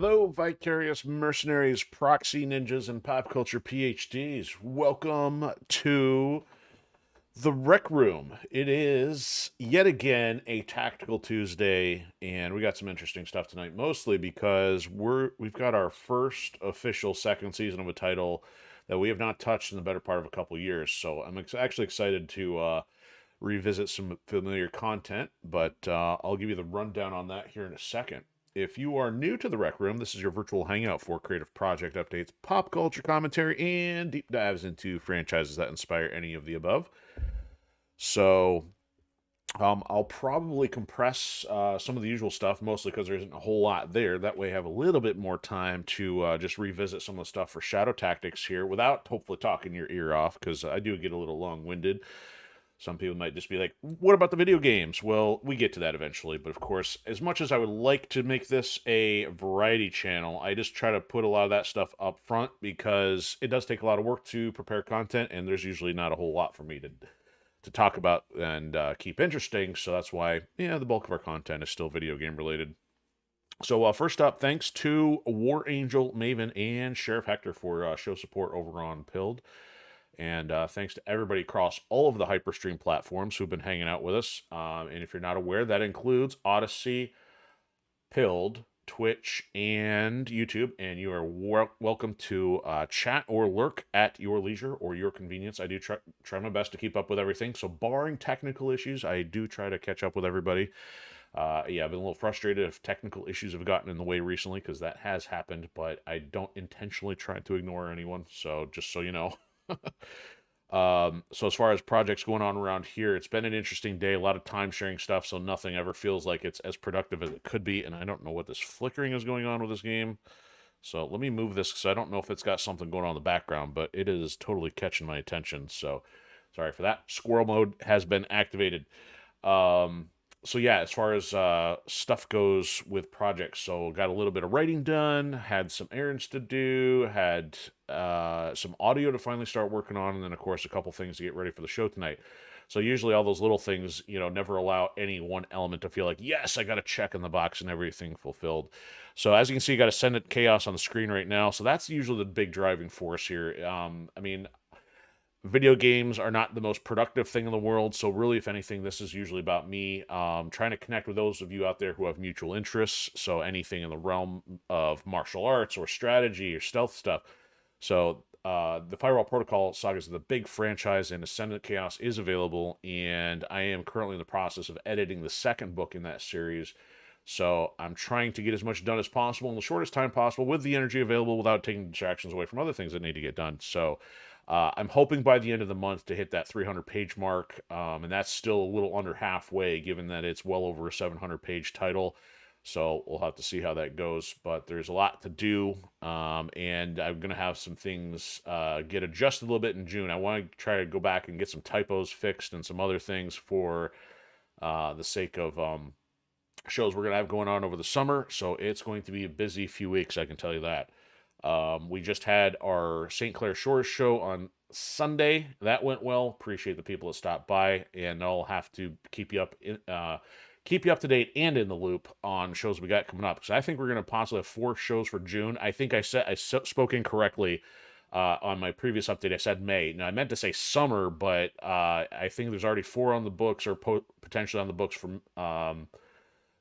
Hello, vicarious mercenaries, proxy ninjas, and pop culture PhDs. Welcome to the Rec Room. It is yet again a tactical Tuesday, and we got some interesting stuff tonight. Mostly because we've got our first official second season of a title that we have not touched in the better part of a couple years. So I'm actually excited to revisit some familiar content, but I'll give you the rundown on that here in a second. If you are new to the Rec Room, this is your virtual hangout for creative project updates, pop culture commentary, and deep dives into franchises that inspire any of the above. So I'll probably compress some of the usual stuff, mostly because there isn't a whole lot there. That way I have a little bit more time to just revisit some of the stuff for Shadow Tactics here without hopefully talking your ear off, because I do get a little long-winded. Some people might just be like, what about the video games? Well, we get to that eventually. But of course, as much as I would like to make this a variety channel, I just try to put a lot of that stuff up front because it does take a lot of work to prepare content, and there's usually not a whole lot for me to talk about and keep interesting. So that's why, yeah, the bulk of our content is still video game related. So first up, thanks to War Angel, Maven, and Sheriff Hector for show support over on Pilled. And thanks to everybody across all of the Hyperstream platforms who've been hanging out with us. And if you're not aware, that includes Odysee, Pilled, Twitch, and YouTube. And you are welcome to chat or lurk at your leisure or your convenience. I do try my best to keep up with everything. So barring technical issues, I do try to catch up with everybody. Yeah, I've been a little frustrated if technical issues have gotten in the way recently, because that has happened, but I don't intentionally try to ignore anyone. So just so you know. So as far as projects going on around here, it's been an interesting day, a lot of time sharing stuff, so nothing ever feels like it's as productive as it could be, and I don't know what this flickering is going on with this game. So let me move this, because I don't know if it's got something going on in the background, but it is totally catching my attention, so sorry for that. Squirrel mode has been activated. So yeah, as far as stuff goes with projects, so got a little bit of writing done, had some errands to do, had some audio to finally start working on, and then of course a couple things to get ready for the show tonight. So usually all those little things, never allow any one element to feel like, yes, I got a check in the box and everything fulfilled. So as you can see, you got Ascendant Chaos on the screen right now. So that's usually the big driving force here. I mean, video games are not the most productive thing in the world, so really, if anything, this is usually about me trying to connect with those of you out there who have mutual interests, so anything in the realm of martial arts or strategy or stealth stuff. So the Firewall Protocol saga is the big franchise, and Ascendant Chaos is available, and I am currently in the process of editing the second book in that series. So I'm trying to get as much done as possible in the shortest time possible with the energy available without taking distractions away from other things that need to get done. So I'm hoping by the end of the month to hit that 300-page mark, and that's still a little under halfway, given that it's well over a 700-page title. So we'll have to see how that goes, but there's a lot to do, and I'm going to have some things get adjusted a little bit in June. I want to try to go back and get some typos fixed and some other things for the sake of shows we're going to have going on over the summer, so it's going to be a busy few weeks, I can tell you that. We just had our St. Clair Shores show on Sunday. That went well. Appreciate the people that stopped by, and I'll have to keep you up to date and in the loop on shows we got coming up, because I think we're going to possibly have 4 shows for June. I think I spoke incorrectly on my previous update. I said May. Now I meant to say summer, but I think there's already 4 on the books, or potentially on the books from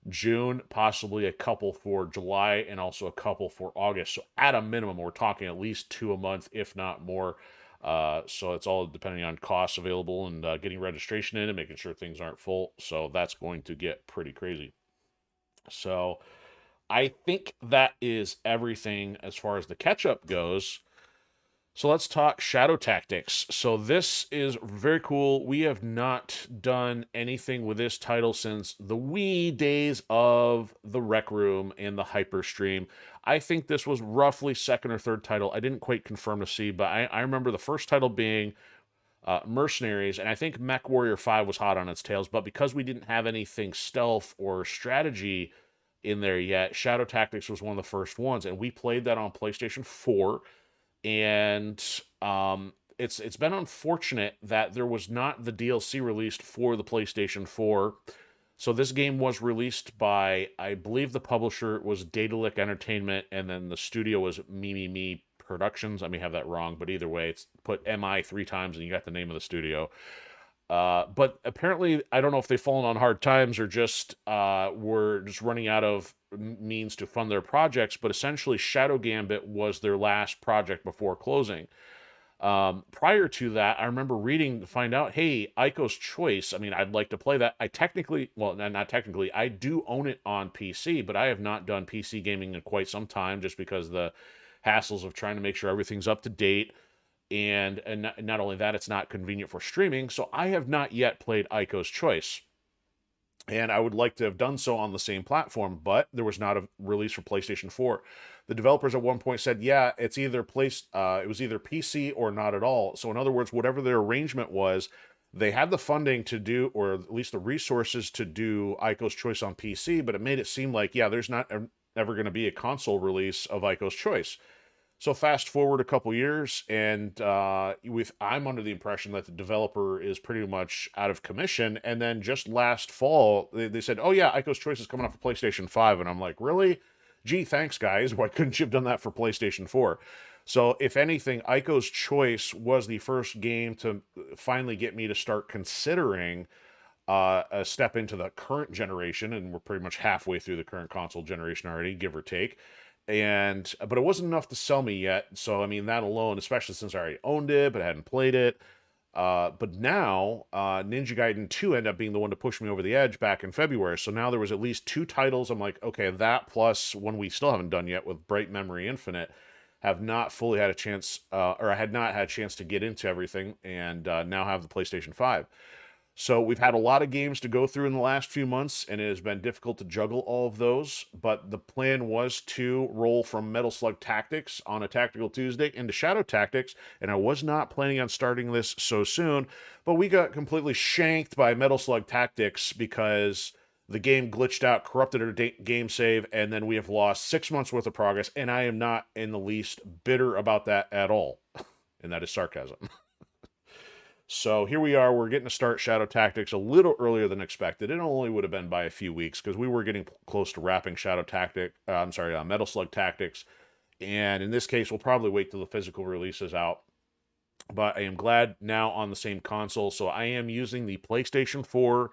June, possibly a couple for July, and also a couple for August. So at a minimum, we're talking at least 2 a month, if not more. So it's all depending on costs available and getting registration in and making sure things aren't full. So that's going to get pretty crazy. So I think that is everything as far as the catch-up goes. So let's talk Shadow Tactics. So this is very cool. We have not done anything with this title since the wee days of the Rec Room and the Hyperstream. I think this was roughly second or third title. I didn't quite confirm to see, but I remember the first title being Mercenaries, and I think Mech Warrior 5 was hot on its tails, but because we didn't have anything stealth or strategy in there yet, Shadow Tactics was one of the first ones, and we played that on PlayStation 4. And it's been unfortunate that there was not the DLC released for the PlayStation 4. So this game was released by, I believe the publisher was Datalic Entertainment, and then the studio was Me Productions. I may have that wrong, but either way, it's put MI three times and you got the name of the studio. But apparently, I don't know if they've fallen on hard times or just were just running out of means to fund their projects. But essentially, Shadow Gambit was their last project before closing. Prior to that, I remember reading to find out, hey, Aiko's Choice. I mean, I'd like to play that. I technically, well, not technically, I do own it on PC, but I have not done PC gaming in quite some time just because the hassles of trying to make sure everything's up to date. And not only that, it's not convenient for streaming. So I have not yet played Aiko's Choice. And I would like to have done so on the same platform, but there was not a release for PlayStation 4. The developers at one point said, "Yeah, it's either it was either PC or not at all." So in other words, whatever their arrangement was, they had the funding to do, or at least the resources to do Aiko's Choice on PC, but it made it seem like, yeah, there's not ever going to be a console release of Aiko's Choice. So fast forward a couple years, and I'm under the impression that the developer is pretty much out of commission. And then just last fall, they said, "Oh yeah, Aiko's Choice is coming out for PlayStation 5," and I'm like, "Really? Gee, thanks guys. Why couldn't you have done that for PlayStation 4?" So if anything, Aiko's Choice was the first game to finally get me to start considering a step into the current generation, and we're pretty much halfway through the current console generation already, give or take. But it wasn't enough to sell me yet. So I mean, that alone, especially since I already owned it but I hadn't played it. But now Ninja Gaiden 2 ended up being the one to push me over the edge back in February. So now there was at least two titles. I'm like, okay, that plus one we still haven't done yet with Bright Memory Infinite have not fully had a chance, or I had not had a chance to get into everything, and now have the PlayStation 5. So we've had a lot of games to go through in the last few months, and it has been difficult to juggle all of those. But the plan was to roll from Metal Slug Tactics on a Tactical Tuesday into Shadow Tactics, and I was not planning on starting this so soon. But we got completely shanked by Metal Slug Tactics because the game glitched out, corrupted our game save, and then we have lost 6 months worth of progress. And I am not in the least bitter about that at all. And that is sarcasm. So here we are. We're getting to start Shadow Tactics a little earlier than expected. It only would have been by a few weeks because we were getting close to wrapping Metal Slug Tactics. And in this case, we'll probably wait till the physical release is out. But I am glad now on the same console. So I am using the PlayStation 4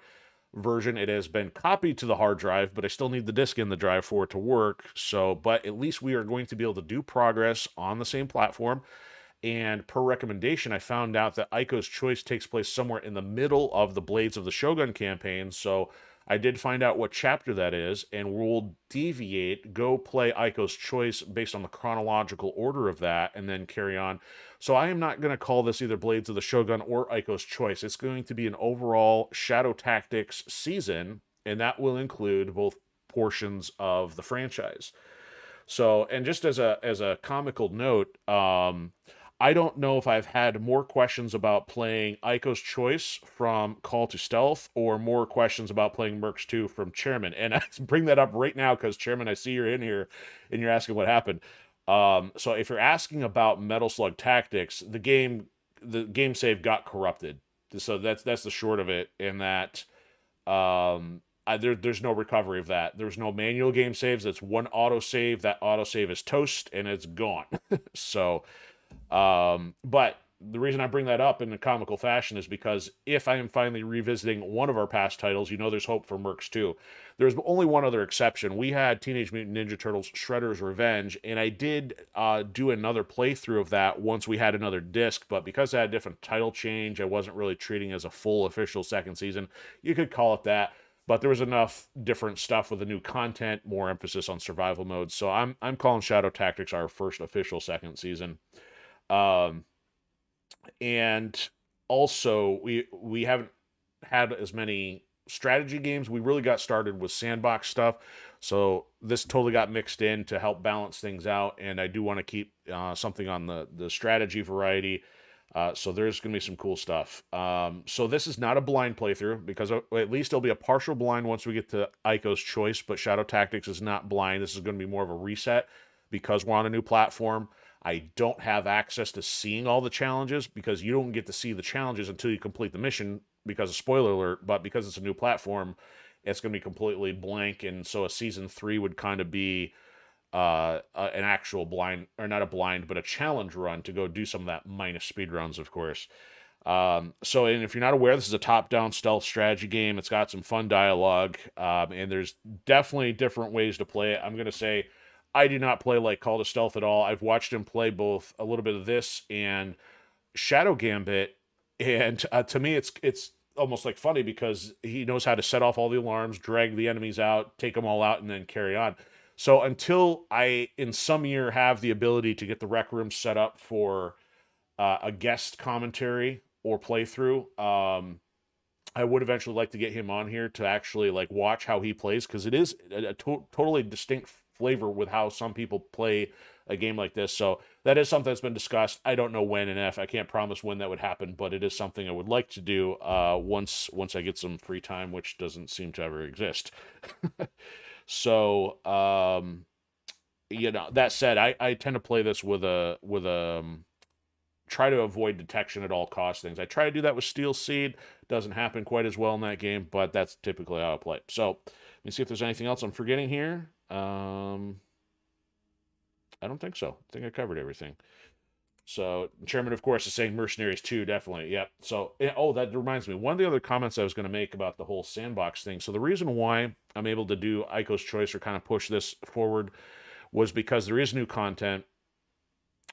version. It has been copied to the hard drive, but I still need the disc in the drive for it to work. So, but at least we are going to be able to do progress on the same platform. And per recommendation, I found out that Aiko's Choice takes place somewhere in the middle of the Blades of the Shogun campaign. So I did find out what chapter that is, and we'll go play Aiko's Choice based on the chronological order of that, and then carry on. So I am not going to call this either Blades of the Shogun or Aiko's Choice. It's going to be an overall Shadow Tactics season, and that will include both portions of the franchise. So, and just as a comical note, I don't know if I've had more questions about playing Aiko's Choice from Call to Stealth or more questions about playing Mercs 2 from Chairman. And I bring that up right now because, Chairman, I see you're in here and you're asking what happened. So if you're asking about Metal Slug Tactics, the game save got corrupted. So that's the short of it, in that there's no recovery of that. There's no manual game saves. It's one autosave. That autosave is toast and it's gone. So... but the reason I bring that up in a comical fashion is because if I am finally revisiting one of our past titles, there's hope for Mercs 2. There's only one other exception. We had Teenage Mutant Ninja Turtles Shredder's Revenge, and I did do another playthrough of that once we had another disc, but because I had a different title change, I wasn't really treating it as a full official second season. You could call it that. But there was enough different stuff with the new content, more emphasis on survival modes. So I'm calling Shadow Tactics our first official second season. And also we haven't had as many strategy games. We really got started with sandbox stuff, so this totally got mixed in to help balance things out, and I do want to keep something on the strategy variety. So there's going to be some cool stuff. So this is not a blind playthrough, because at least it'll be a partial blind once we get to Aiko's Choice, but Shadow Tactics is not blind. This is going to be more of a reset because we're on a new platform. I don't have access to seeing all the challenges because you don't get to see the challenges until you complete the mission, because of spoiler alert, but because it's a new platform it's going to be completely blank, and so a season 3 would kind of be an actual blind, or not a blind, but a challenge run to go do some of that minus speed runs, of course. So, and if you're not aware, this is a top-down stealth strategy game. It's got some fun dialogue, and there's definitely different ways to play it. I'm going to say I do not play like Call to Stealth at all. I've watched him play both a little bit of this and Shadow Gambit, and to me, it's almost like funny because he knows how to set off all the alarms, drag the enemies out, take them all out, and then carry on. So until I, in some year, have the ability to get the rec room set up for a guest commentary or playthrough, I would eventually like to get him on here to actually like watch how he plays, because it is a totally distinct flavor with how some people play a game like this. So that is something that's been discussed. I don't know when and if. I can't promise when that would happen, but it is something I would like to do once I get some free time, which doesn't seem to ever exist. So that said, I tend to play this with a try to avoid detection at all cost things. I try to do that with Steel Seed. Doesn't happen quite as well in that game, but that's typically how I play. So let me see if there's anything else I'm forgetting here. I don't think so. I think I covered everything. So Chairman, of course, is saying Mercenaries 2, definitely. Yep. So, that reminds me. One of the other comments I was going to make about the whole sandbox thing. So the reason why I'm able to do Aiko's Choice or kind of push this forward was because there is new content.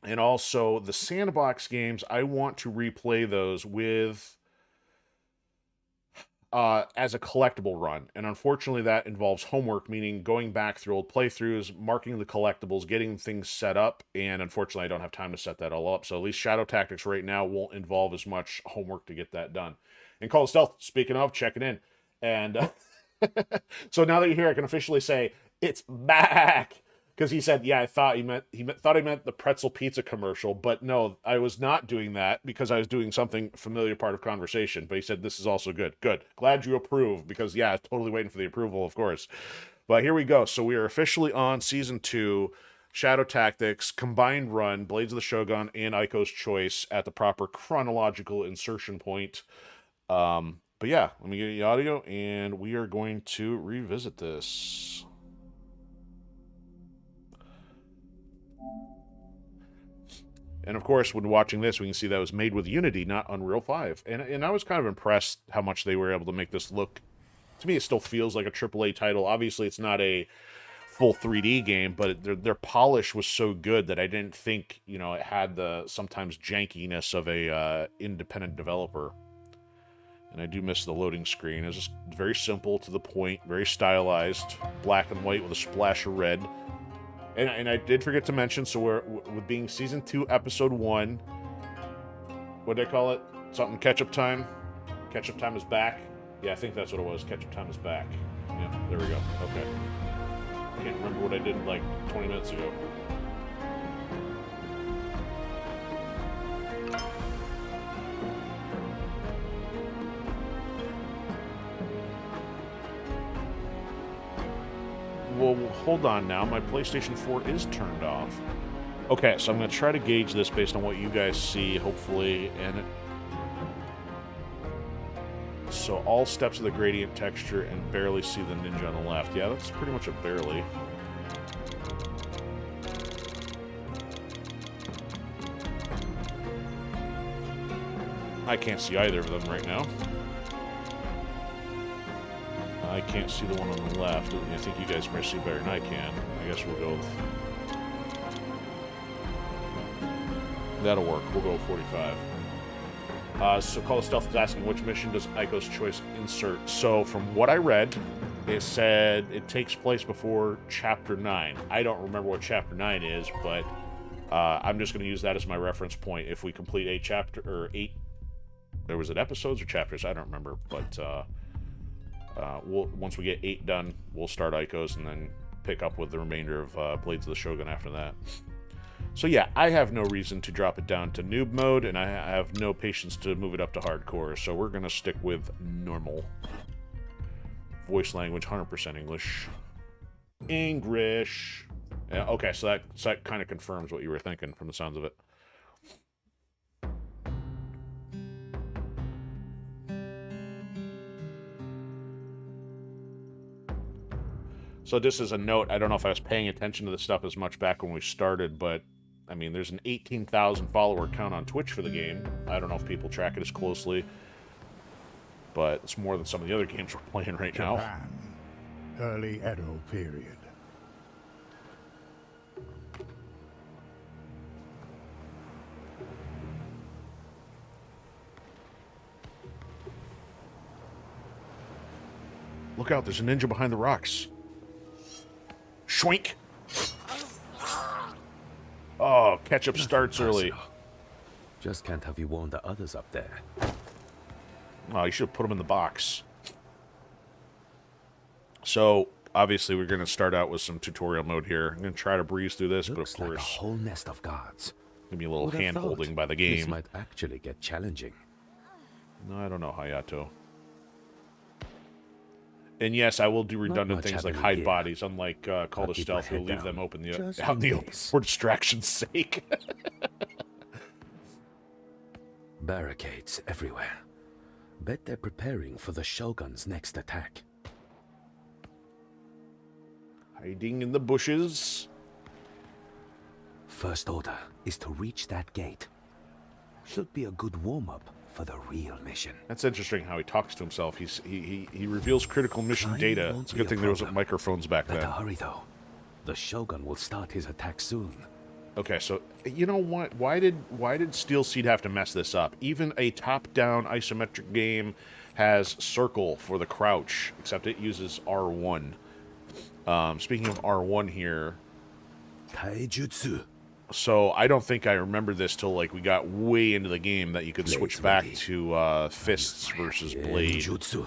And also the sandbox games, I want to replay those with as a collectible run. And unfortunately that involves homework, meaning going back through old playthroughs, marking the collectibles, getting things set up, and unfortunately I don't have time to set that all up. So at least Shadow Tactics right now won't involve as much homework to get that done. And Call of Stealth, speaking of, checking in. And so now that you're here, I can officially say it's back. Because he said, yeah, I thought he meant the pretzel pizza commercial, but no, I was not doing that because I was doing something familiar part of conversation. But he said this is also good. Good. Glad you approve, because yeah, totally waiting for the approval, of course. But here we go. So we are officially on season 2, Shadow Tactics, combined run, Blades of the Shogun, and Aiko's Choice at the proper chronological insertion point. But yeah, let me get the audio, and we are going to revisit this. And of course, when watching this, we can see that it was made with Unity, not Unreal 5. And I was kind of impressed how much they were able to make this look. To me, it still feels like a AAA title. Obviously, it's not a full 3D game, but their polish was so good that I didn't think, it had the sometimes jankiness of a independent developer. And I do miss the loading screen. It's just very simple, to the point, very stylized, black and white with a splash of red. And I did forget to mention, so we're with being season 2, episode 1. What did I call it? Something Ketchup Time? Ketchup Time is back? Yeah, I think that's what it was. Ketchup Time is back. Yeah, there we go. Okay. I can't remember what I did like 20 minutes ago. Well, hold on now. My PlayStation 4 is turned off. Okay, so I'm going to try to gauge this based on what you guys see, hopefully. So all steps of the gradient texture and barely see the ninja on the left. Yeah, that's pretty much a barely. I can't see either of them right now. I can't see the one on the left. I think you guys may see better than I can. I guess we'll go with... That'll work. We'll go with 45. So Call of Stealth is asking, which mission does Aiko's Choice insert? So from what I read, it said it takes place before Chapter 9. I don't remember what Chapter 9 is, but I'm just going to use that as my reference point. If we complete 8... There was it episodes or chapters? I don't remember, but... once we get 8 done, we'll start Aiko's and then pick up with the remainder of Blades of the Shogun after that. So yeah, I have no reason to drop it down to noob mode, and I have no patience to move it up to hardcore, so we're going to stick with normal. Voice language, 100% English. English! Yeah, okay, so that kind of confirms what you were thinking from the sounds of it. So just as a note, I don't know if I was paying attention to this stuff as much back when we started, but I mean, there's an 18,000 follower count on Twitch for the game. I don't know if people track it as closely, but it's more than some of the other games we're playing right now. Japan, early Edo period. Look out, there's a ninja behind the rocks. Shwink! Oh, Ketchup starts early. Just can't have you warn the others up there. Oh, you should have put them in the box. So, obviously, we're going to start out with some tutorial mode here. I'm going to try to breeze through this, Looks but of course, like a whole nest of guards. give me a little hand-holding by the game. This might actually get challenging. No, I don't know, Hayato. And yes, I will do redundant things like hide bodies, unlike Call to Stealth, we'll leave them open out in the open for distraction's sake. Barricades everywhere. Bet they're preparing for the Shogun's next attack. Hiding in the bushes. First order is to reach that gate. Should be a good warm-up for the real mission. That's interesting how he talks to himself. He reveals critical mission data. It's a good thing there wasn't microphones back then. Better hurry though. The Shogun will start his attack soon. Okay, so you know what? Why did Steel Seed have to mess this up? Even a top-down isometric game has circle for the crouch, except it uses R1. Speaking of R1 here, Taijutsu. so I don't think I remember this till like we got way into the game that you could switch back to fists versus blade. Jutsu.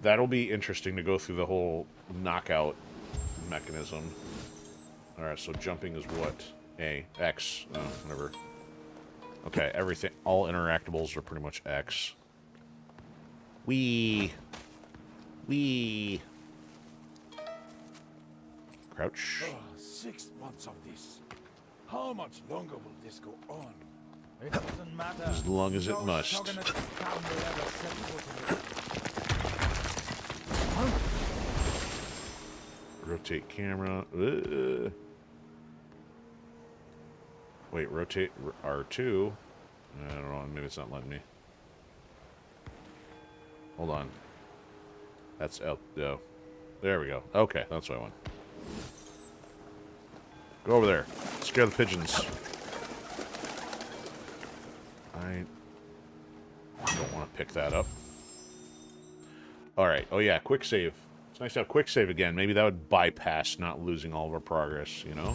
That'll be interesting to go through the whole knockout mechanism. All right, so jumping is what? A, X, whatever. Okay, everything, all interactables are pretty much X. Wee. Crouch. 6 months of this. How much longer will this go on? It doesn't matter. As long as it No must. shogunate town will ever set foot in it. Rotate camera. Wait, rotate R2. I don't know, maybe it's not letting me. Hold on. That's L. No. There we go. Okay, that's what I want. Go over there. Scare the pigeons. I don't want to pick that up. Alright. Oh yeah, quick save. It's nice to have quick save again. Maybe that would bypass not losing all of our progress, you know?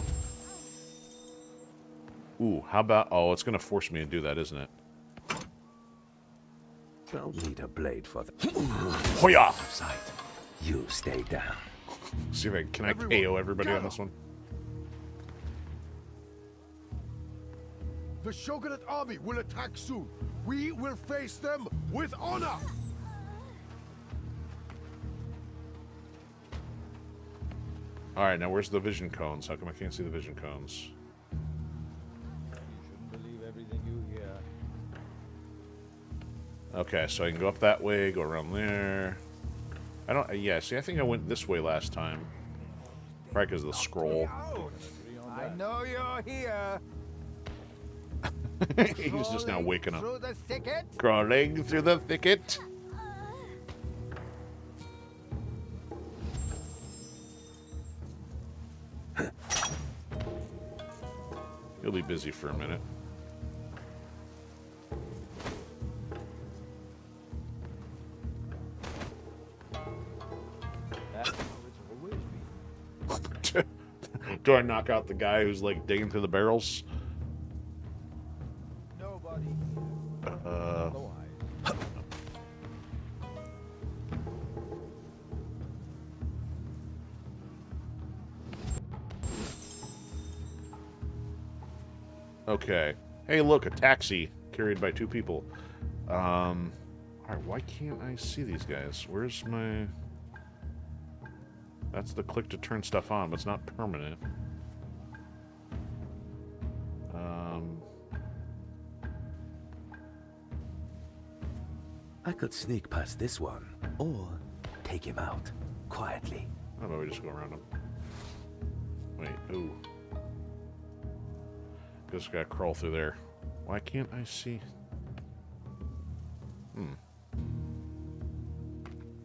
Ooh, how about... Oh, it's going to force me to do that, isn't it? Don't need a blade for that. Hoya! Sight. You stay down. See if I can KO everybody on this one. The Shogunate army will attack soon. We will face them with honor. Alright, now where's the vision cones? How come I can't see the vision cones? You shouldn't believe everything you hear. Okay, so I can go up that way, go around there. I don't... Yeah, see, I think I went this way last time. Probably because of the scroll. I know you're here. He's just now waking up. Through the thicket. Crawling through the thicket. He'll be busy for a minute. That's how it's always been. Do I knock out the guy who's like digging through the barrels? Nobody here. Otherwise. Okay. Hey, look, a taxi carried by 2 people. Alright, why can't I see these guys? Where's my... That's the click to turn stuff on, but it's not permanent. I could sneak past this one, or take him out quietly. How about we just go around them? Wait, ooh. Just gotta crawl through there. Why can't I see?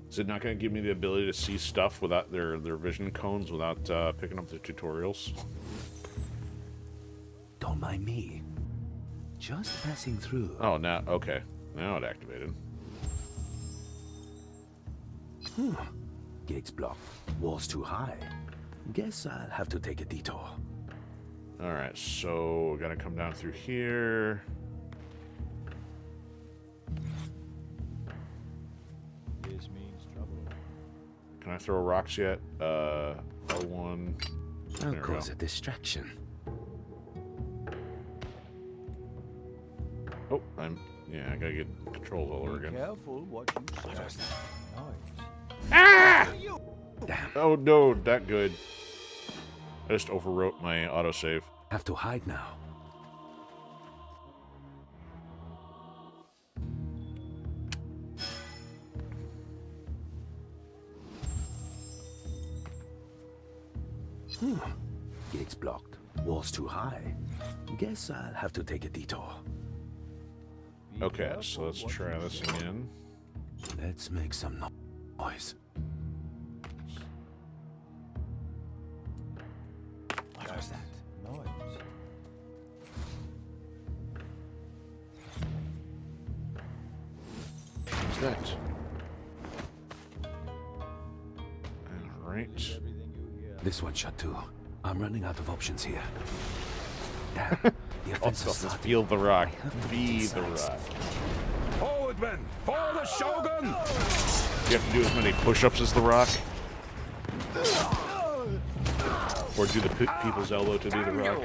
Is it not gonna give me the ability to see stuff without their vision cones without picking up the tutorials? Don't mind me. Just passing through. Oh, now, okay. Now it activated. Gates blocked. Walls too high. Guess I'll have to take a detour. Alright, so gotta come down through here. This means trouble. Can I throw rocks yet? L1. I'll There we cause go. a distraction. Oh, yeah, I gotta get controls all over Be again. careful what you say. Nice. Ah! Damn. Oh no, that good. I just overwrote my autosave. Have to hide now. Gates blocked. Walls too high. Guess I'll have to take a detour. Be Okay, careful so let's what try you this say. again. Let's make some noise. What is that noise? What's that? Alright. Everything you hear. This one shot too. I'm running out of options here. Damn. The offense is Also, starting. feel the rock. I have to Be pick the sides. rock. Forward, men! For the Shogun! You have to do as many push-ups as the rock? Or do the people's elbow to be the rock?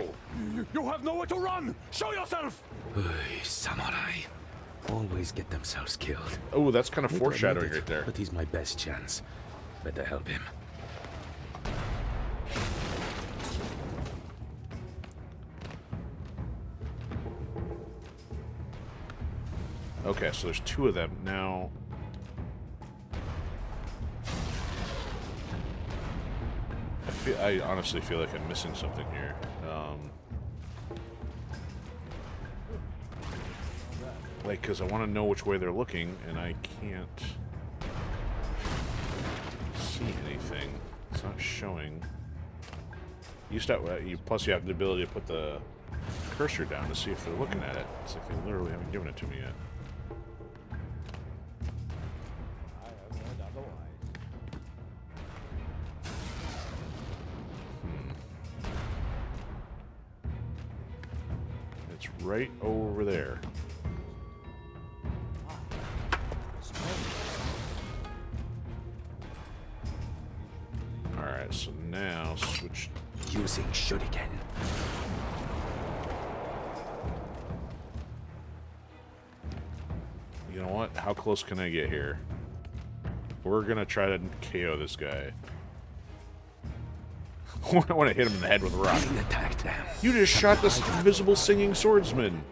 You have nowhere to run! Show yourself! Hey, samurai. Always get themselves killed. Oh, that's kind of Hate to admit foreshadowing it, right there. But he's my best chance. Better help him. Okay, so there's two of them. Now... I honestly feel like I'm missing something here. Like, because I want to know which way they're looking, and I can't see anything. It's not showing. Plus, you have the ability to put the cursor down to see if they're looking at it. It's like they literally haven't given it to me yet. I have heard otherwise. It's right over there. Alright, so now switch. Using shuriken. You know what? How close can I get here? We're gonna try to KO this guy. I want to hit him in the head with a rock. Being attacked, damn. You just shot this invisible singing swordsman.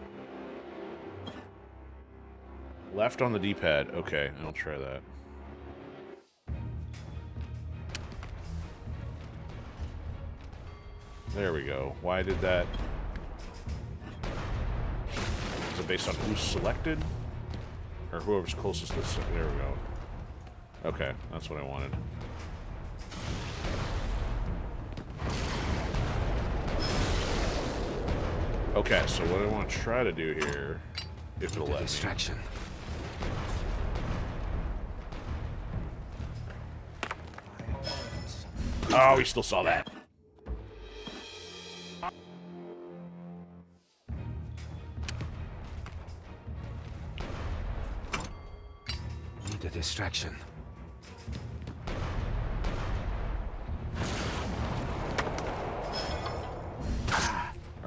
Left on the D-pad. Okay, I'll try that. There we go. Why did that... Is it based on who's selected? Or whoever's closest to... There we go. Okay, that's what I wanted. Okay, so what I want to try to do here, if it'll The let me. distraction. Oh, he still saw that. Need a distraction.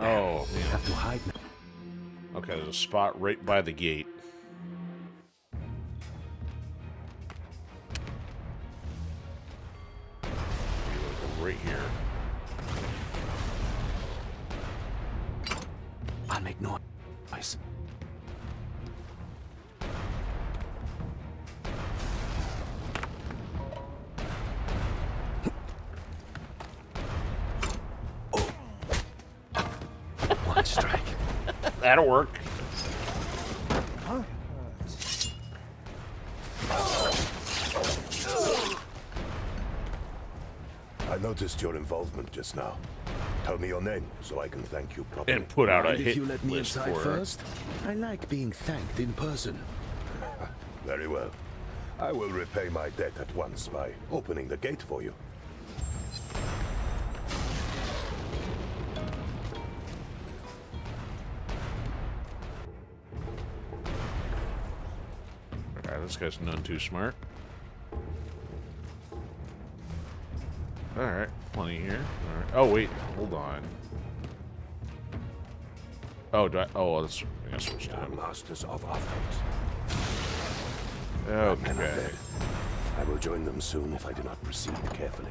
Oh, They have to hide now. okay, there's a spot right by the gate. Right here. I'll make noise. that'll work. I noticed your involvement just now. Tell me your name so I can thank you properly. And put out a Mind hit if you let me list inside for her. first? I like being thanked in person. Very well. I will repay my debt at once by opening the gate for you. Alright, this guy's none too smart. Alright, plenty here. All right. Oh, wait, hold on. Oh, do I? Oh, that's. I guess switch to We are him. masters of our fate. Okay. I will join them soon if I do not proceed carefully.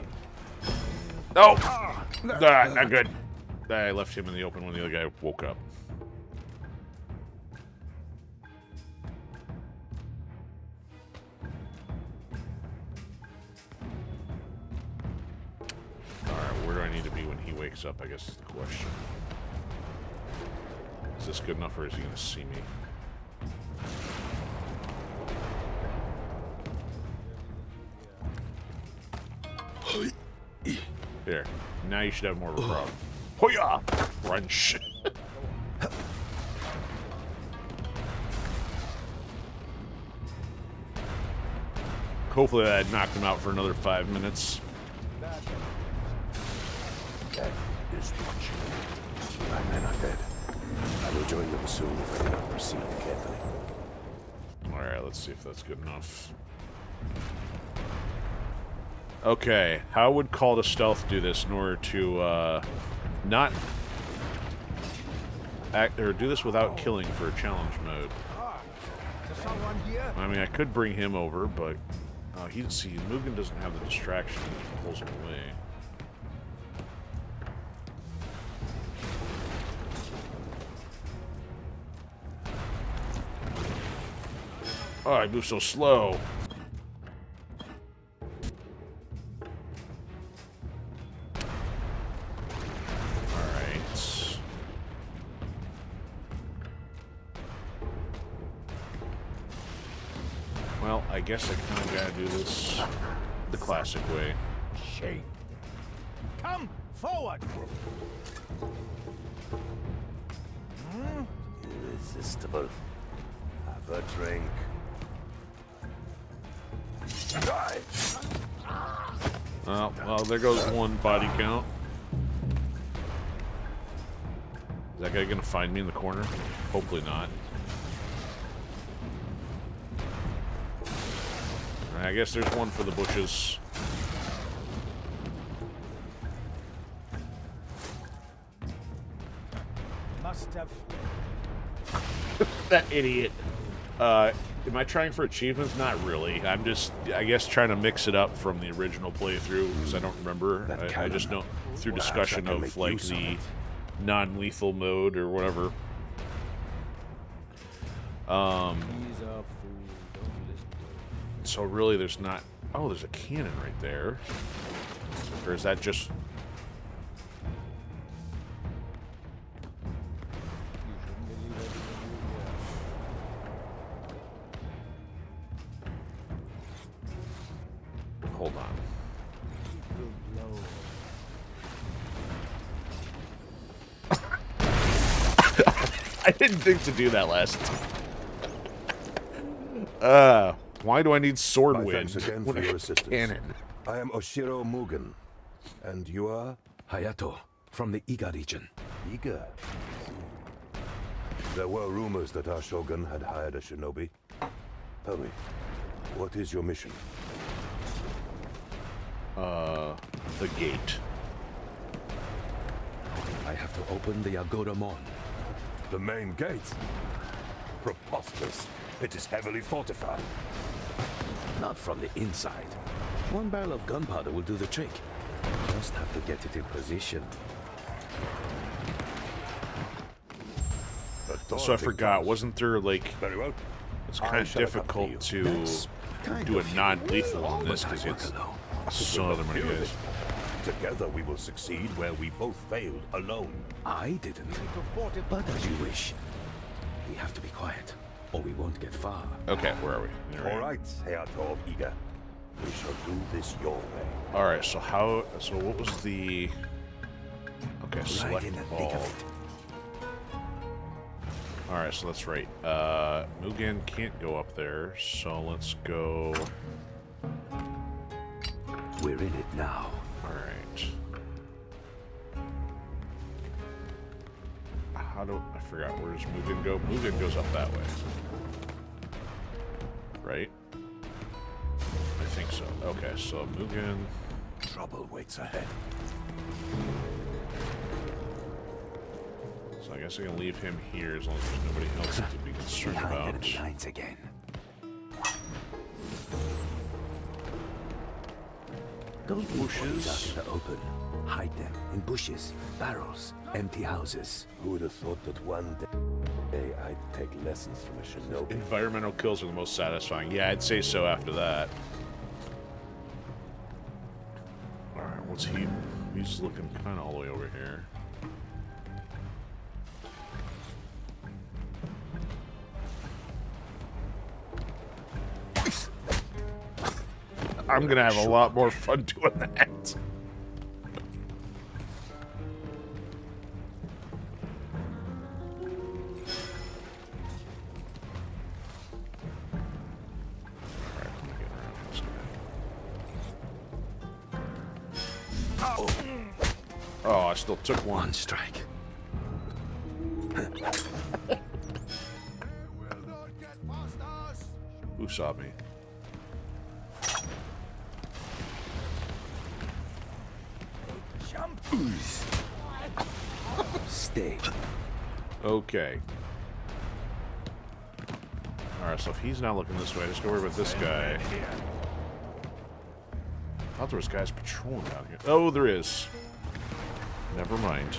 Oh! Not good. I left him in the open when the other guy woke up. Alright, where do I need to be when he wakes up, I guess is the question. Is this good enough, or is he going to see me? There. Now you should have more of a problem. Hoya! Crunch. Hopefully that knocked him out for another 5 minutes. Death is watching. My men are dead. I will join them soon if I do not proceed carefully. Alright, let's see if that's good enough. Okay, how would Call to Stealth do this in order to, not... act, or do this without killing for challenge mode? Is someone here? I mean, I could bring him over, but... Mugen doesn't have the distraction. He just pulls him away. Oh, I move so slow. Alright. Well, I guess I kind of gotta do this the classic way. Shame. Come forward. Irresistible. Have a drink. Die. Well, there goes one body count. Is that guy gonna find me in the corner? Hopefully not. I guess there's one for the bushes. Must have. That idiot. Am I trying for achievements? Not really. I'm just, I guess, trying to mix it up from the original playthrough, because I don't remember. I just know through discussion of, like, the non-lethal mode or whatever. He's a fool. Don't listen to him. So really there's not... Oh, there's a cannon right there. Or is that just... You shouldn't believe everything you hear. Hold on. It will blow. I didn't think to do that last time. Why do I need sword My wind thanks again when for I your have assistance. cannon? I am Oshiro Mugen. And you are? Hayato, from the Iga region. Eager. There were rumors that our shogun had hired a shinobi. Tell me, what is your mission? The gate. I have to open the Agora Mon. The main gate? Preposterous. It is heavily fortified. Not from the inside. One barrel of gunpowder will do the trick. Just have to get it in position. So I forgot, wasn't there, like... Very well. It's I kind of shall difficult accompany to That's kind do a of you. non-lethal on But this, I because work it's alone. so other many Deal with guys. it. Together we will succeed where we both failed alone. I didn't. To fortify. But as you wish. We have to be quiet, or we won't get far. Okay, where are we? There we All are. right, Heato of Iga. We shall do this your way. All right. So how? So what was the? Okay, select in the thick all. of it. All right, so that's right. Mugen can't go up there, so let's go. We're in it now. All right. How do I forgot? Where does Mugen go? Mugen goes up that way, right? I think so. Okay, so Mugen. Trouble waits ahead. So I guess I can leave him here as long as there's nobody else to be concerned Behind about. enemy lines again. Don't leave bodies out in the open. Hide them in bushes, barrels, empty houses. Who would have thought that one day I'd take lessons from a shinobi? Environmental kills are the most satisfying. Yeah, I'd say so after that. Alright, what's he? He's looking kind of all the way over here. I'm gonna have a lot more fun doing that. Alright, I'm gonna get around this guy. Oh, I still took one. One strike. Who saw me? Stay. Okay. Alright, so if he's not looking this way, just go over with this guy. I thought there was guys patrolling down here. Oh, there is. Never mind.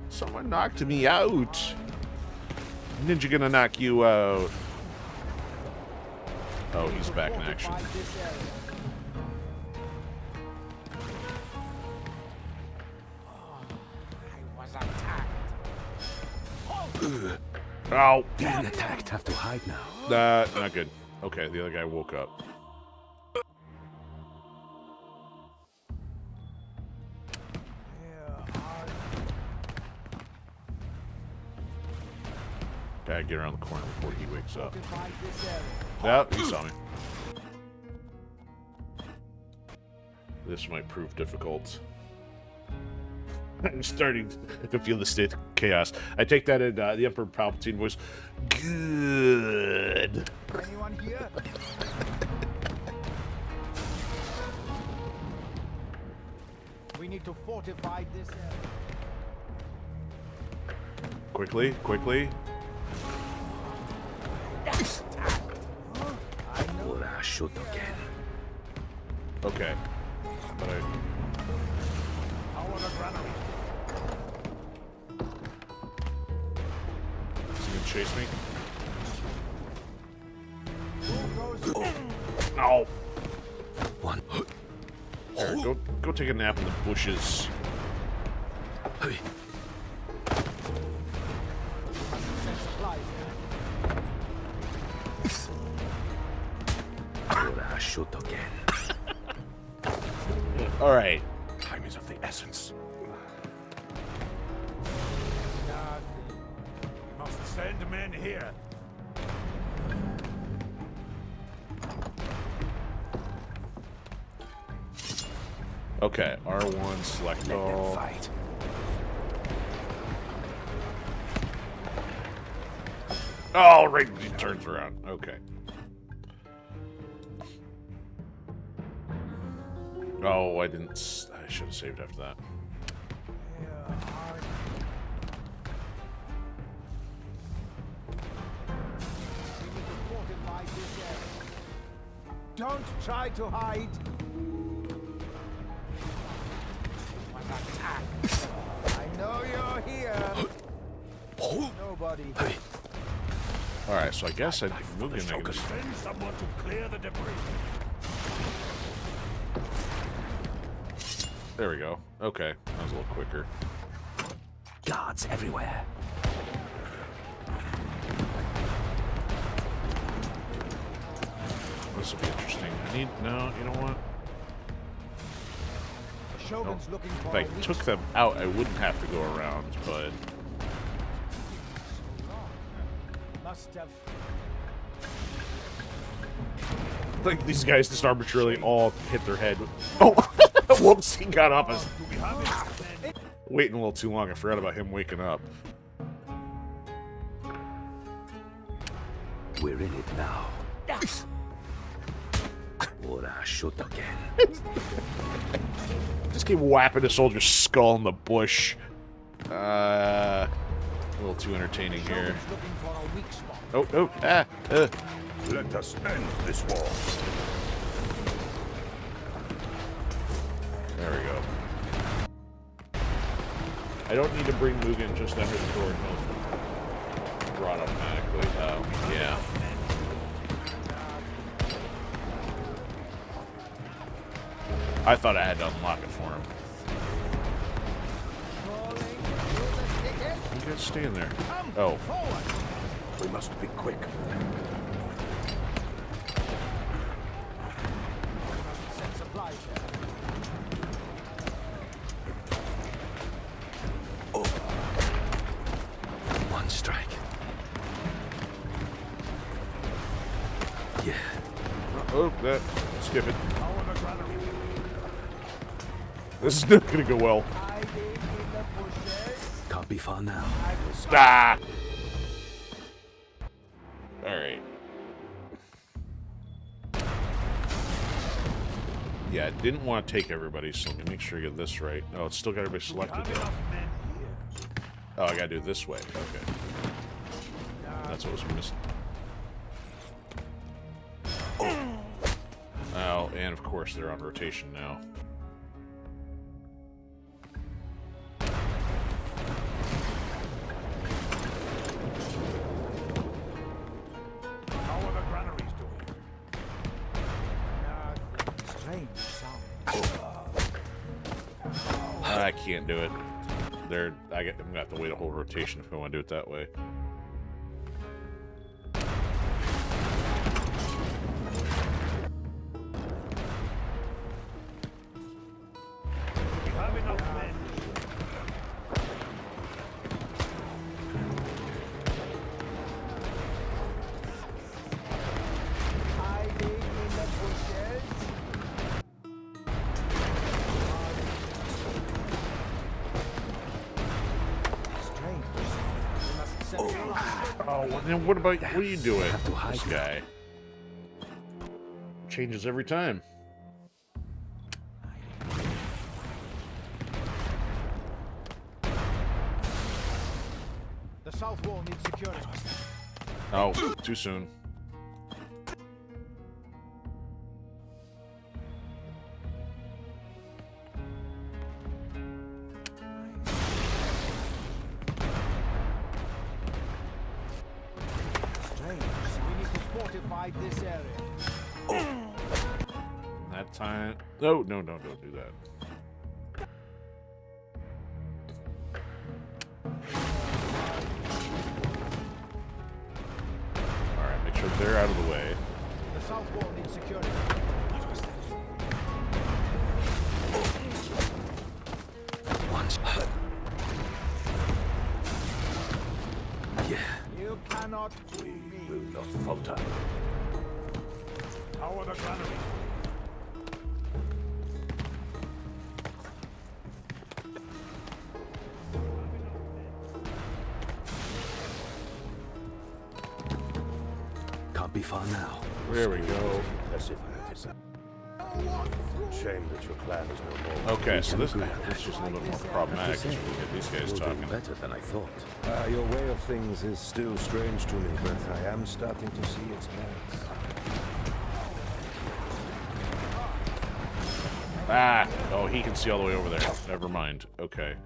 Someone knocked me out. Ninja gonna knock you out. Oh, he's back in action. Ow! Being attacked, have to hide now. Not good. Okay, the other guy woke up. Gotta get around the corner before he wakes up. Yeah, he saw me. This might prove difficult. I'm starting to feel the state of chaos. I take that in the Emperor Palpatine voice. Good. Anyone here? We need to fortify this area. Quickly, quickly. Or I shoot again. Okay. But I... Is he gonna chase me? Ow! One. Here, go take a nap in the bushes. Hey. Or I shoot again. Alright. Time is of the essence. Must send men here. Okay, R1, select Let them all. fight. Oh, right, he turns around. Okay. Oh, I didn't... I should have saved after that. Don't try to hide. I know you're here. Nobody. Alright, so I guess I'm moving. Send someone to clear the debris. There we go. Okay, that was a little quicker. Guards everywhere. This will be interesting. I need... No, you know what? Shogun's looking If for I a weak took them out, I wouldn't have to go around, but... Must have. Like, these guys just arbitrarily all hit their head. Oh! Whoops, he got up. I was waiting a little too long. I forgot about him waking up. We're in it now. Or I shoot again. Just keep whapping a soldier's skull in the bush. A little too entertaining here. Shogun's looking for a weak spot. Let us end this war. There we go. I don't need to bring Mugen just under the door and he'll run automatically. Yeah. I thought I had to unlock it for him. You guys stay in there. Oh. We must be quick. Send supplies there. One strike. Yeah. Oh, that. Skip it. This is not gonna go well. Can't be far now. Ah! Alright. Yeah, I didn't want to take everybody, so let me make sure I get this right. Oh, it's still got everybody selected though. Oh, I gotta do it this way. Okay. That's what was missing. Oh, and of course they're on rotation now. How are the granaries doing? Strange sound. I can't do it. I'm gonna have to wait a whole rotation if I want to do it that way. We have enough men. Hiding in the bushes. Strange sound. We must send supplies. Oh, well, then what about... What are you doing? Have to hide This you. guy. Changes every time. The south wall needs securing. Oh, too soon. Strange. We need to fortify this area. That time... No, no, no, don't do that. Alright, make sure they're out of the way. The south wall needs securing. Once. Yeah. You cannot fool me. Will not falter. How are the granaries? Can't be far now. There we go. As if noticing. Shame that your clan is no more. Okay, so this is a little bit more problematic as we get these guys You're doing talking. better than I thought. Your way of things is still strange to me, but I am starting to see its merits. Ah! Oh, he can see all the way over there. Never mind. Okay.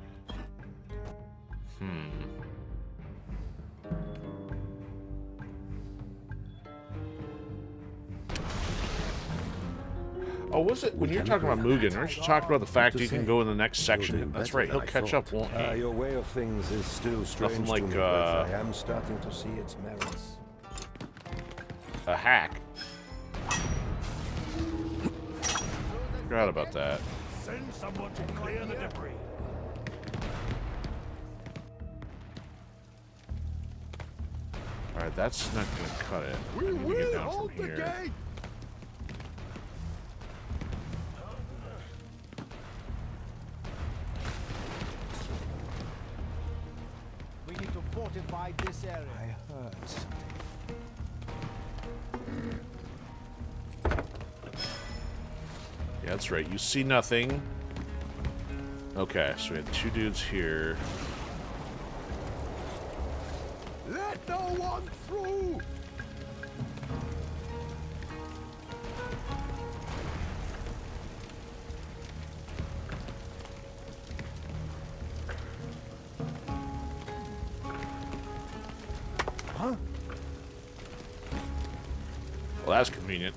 Oh, was it when you're talking about Mugen? Aren't you talking about the fact you can go in the next section? That's right. He'll catch up, won't he? Your way of things is still strange Nothing like to me, but I am starting to see its merits. a hack. Forgot about that. Send someone to clear the debris. All right, that's not gonna cut it. I We need to get will down hold from the here. gate. We need to fortify this area. I heard something. Yeah, that's right. You see nothing. Okay, so we had two dudes here. Let no one through. Huh? Well, that's convenient.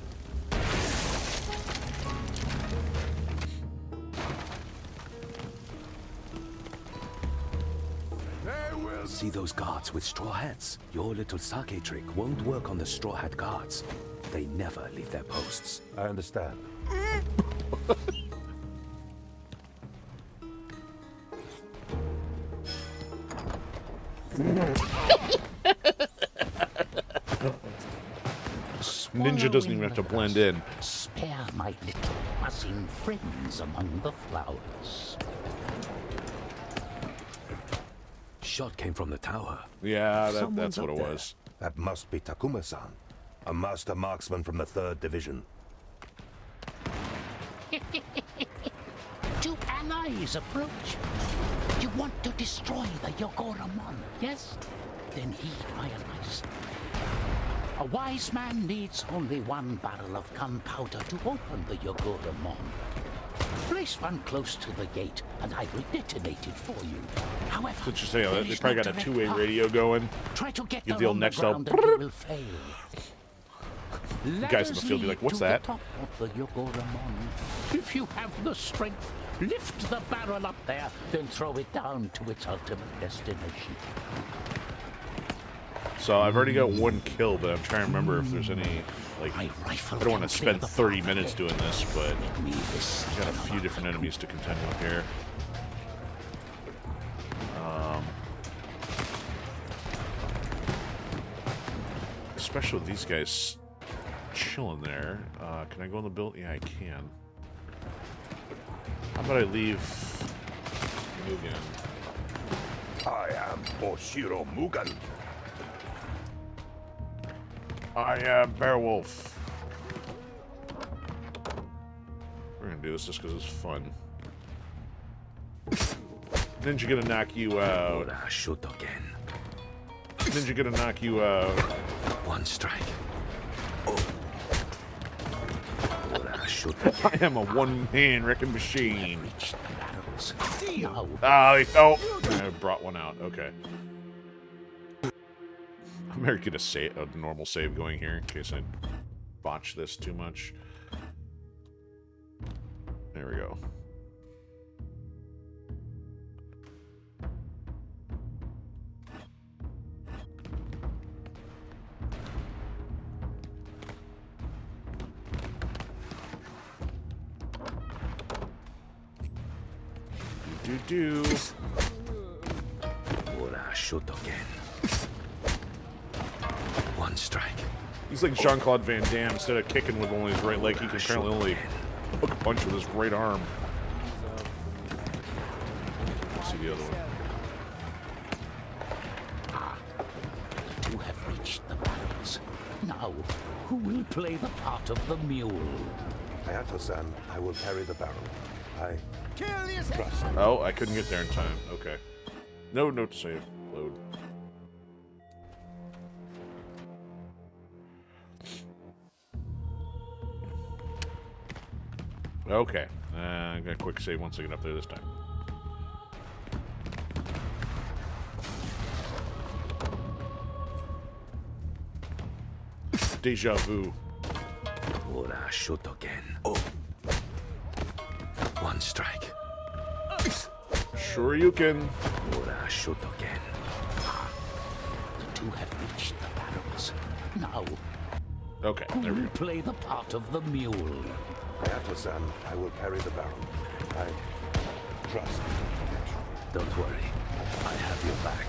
See those guards with straw hats? Your little sake trick won't work on the straw hat guards. They never leave their posts. I understand. Ninja doesn't even have to blend in. Spare my little buzzing friends among the flowers. Shot came from the tower. Yeah, that's Someone's what up it there. was. That must be Takuma-san, a master marksman from the 3rd Division. Do allies approach? You want to destroy the Yogoramon, yes? Then heed my advice. A wise man needs only one barrel of gunpowder to open the Yogoramon. Place one close to the gate, and I will detonate it for you. However, What you say? there They is probably no got a direct two-way path. radio going. Try to get Give there the old on the next out. ground and you will fail. Guys in the field be like, "What's that?" To the top of the Yogoramon. If you have the strength, lift the barrel up there, then throw it down to its ultimate destination. So I've already got one kill, but I'm trying to remember if there's any, like, My rifle I don't want can to clear spend the 30 path minutes ahead. doing this, but Let me this I've got a few different enemies to contend with here. Especially with these guys chilling there. Can I go in the build? Yeah, I can. How about I leave Mugen? I am Oshiro Mugen. I am Beowulf. We're gonna do this just because it's fun. Ninja gonna knock you out. Ora, shoot again. Ninja gonna knock you out. One strike. Oh. Ora, shoot I again. am a one-man wrecking machine. Reach the barrels. Now, I brought one out. Okay. I'm gonna get a normal save going here in case I botch this too much. There we go. Do. Ora, shoot again. One strike. He's like Jean-Claude Van Damme. Instead of kicking with only his right leg, he can apparently only hook a punch with his right arm. Let's see the other one. the two have reached the barrels. Now, who will play the part of the mule? Hayato-san, I will carry the barrel. I Kill this trust. Oh, I couldn't get there in time. Okay. No note to save. Load. Okay. I'm gonna quick save once I get up there this time. Deja vu. Ora, shoot again. Oh. One strike. Sure you can. Ora shoot again. The two have reached the barrels. Now, Okay, there we who go. play the part of the mule? Hayato-san, I will carry the barrel. I trust your protection. Don't worry. I have your back.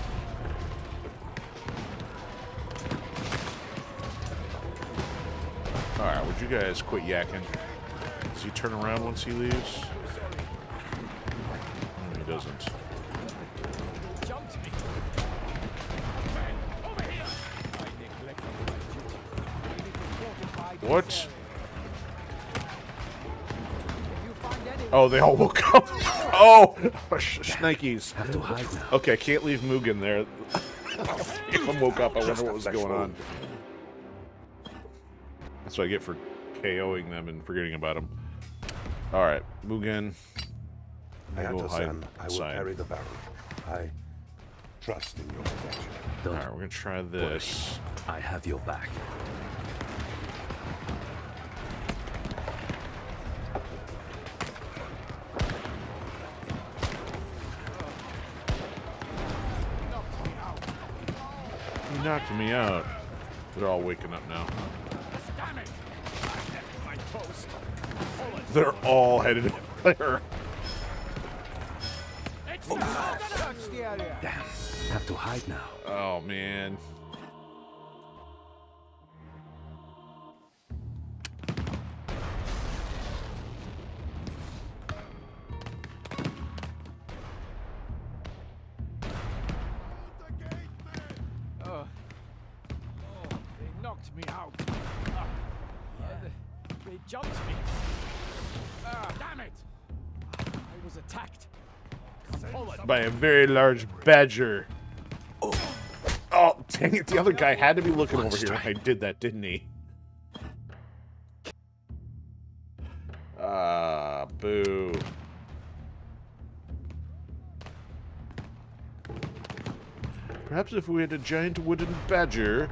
Alright, would you guys quit yakking? Does he turn around once he leaves? No, he doesn't. Jumped me. Over here. I neglected my duty. We need to fortify this What? area. If you find any Oh, they all woke up. Oh, shnikes. Have to hide now. Okay, can't leave Mugen there. If I woke up, I wonder what was going on. That's what I get for KOing them and forgetting about them. Alright, Mugen. Go hide Hayato-san, I will inside. carry the barrel. I trust in your protection. Don't Alright, we're gonna try this. I have your back. You knocked me out. They're all waking up now. Damn it! I left my post. They're all headed there. It's not touch the area. Damn. Have to hide now. Oh, man. They knocked me out. They jumped me. Damn it! I was attacked. By a very large badger. Oh, dang it. The other guy had to be looking over here when I did that, didn't he? Ah, boo. Perhaps if we had a giant wooden badger...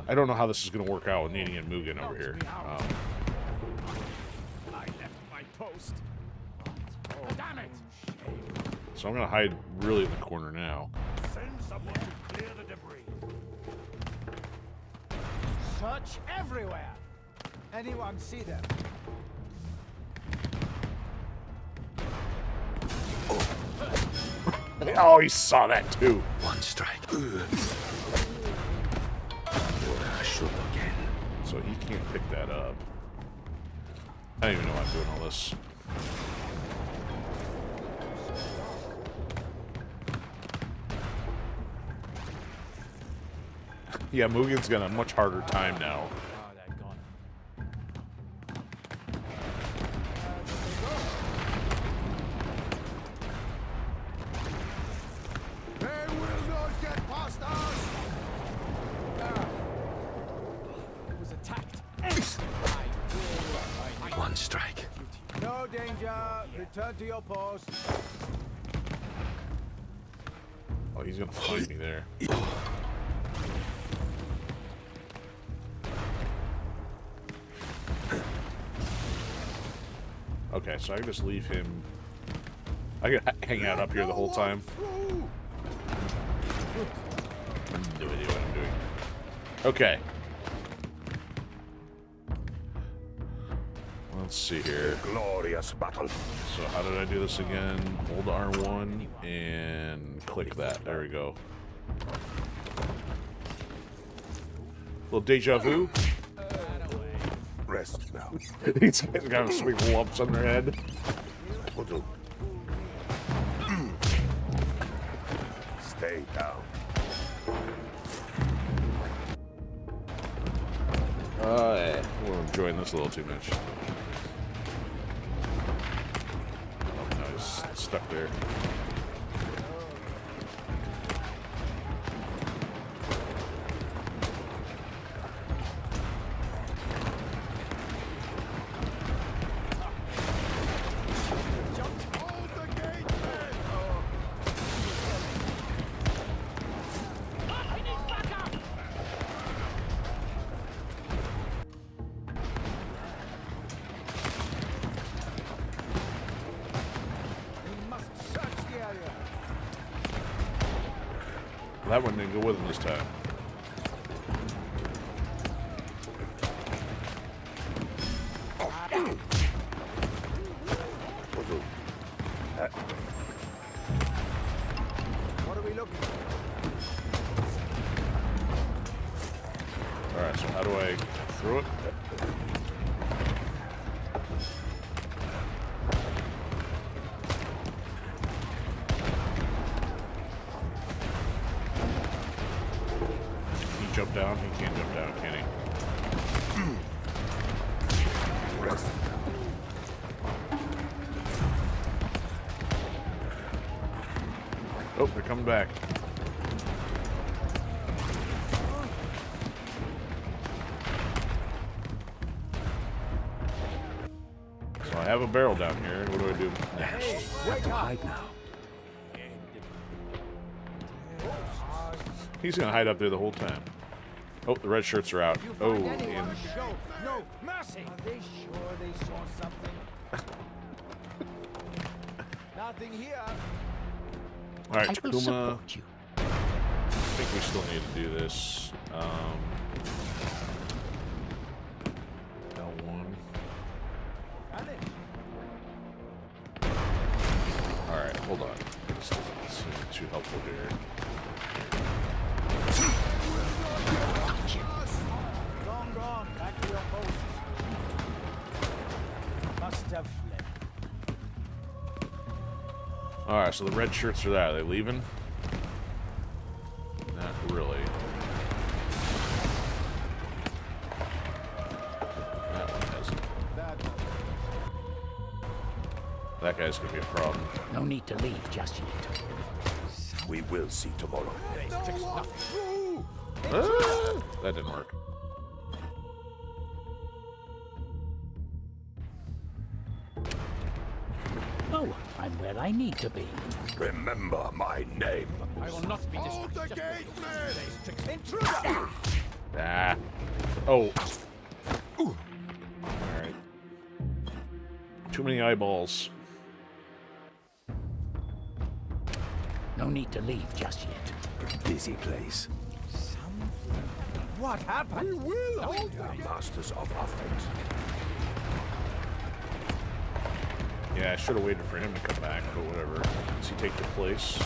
I don't know how this is going to work out with Nini and Mugen over here. I left my post. Damn it! So I'm going to hide really in the corner now. Send someone to clear the debris. Search everywhere. Anyone see them? Oh, he saw that too. One strike. Ora shoot again. So he can't pick that up. I don't even know why I'm doing all this. Yeah, Mugen's got a much harder time now. Oh, they're gone. They will not get past us! I was attacked. One strike. No danger. Return to your post. Oh, he's gonna find me there. Okay, so I can just leave him. I can hang out up here the whole time. No idea what I'm doing. Okay. Let's see here. Glorious battle. So how did I do this again? Hold R1 and click that. There we go. Little deja vu. Rest now. These guys got sweet lumps on their head. Will do. Stay down. Yeah. We're enjoying this a little too much. Oh, no, he's stuck there. That one didn't go with him this time. What are we looking for? Alright, so how do I throw it? Can he jump down? He can't jump down, can he? Rest. Oh, they're coming back. So I have a barrel down here. What do I do next? Have to hide now. He's gonna hide up there the whole time. Oh, the red shirts are out. Oh, and No, mercy! Are they sure they saw something? Nothing here. all right, I will Takuma. support you. I think we still need to do this. L1. All right, hold on. This doesn't seem too helpful here. Gone. Back to your post. Must have fled. All right, so the red shirts are there. Are they leaving? Not really. That one hasn't. That guy's gonna be a problem. No need to leave just yet. We will see tomorrow. Ah, that didn't work. Oh, I'm where I need to be. Remember my name. I will not be distracted. Intruder! Ah. Oh. All right. Too many eyeballs. No need to leave just yet. Busy place. What happened? We will hold The masters of offense. Yeah, I should have waited for him to come back, but whatever. Does he take the place?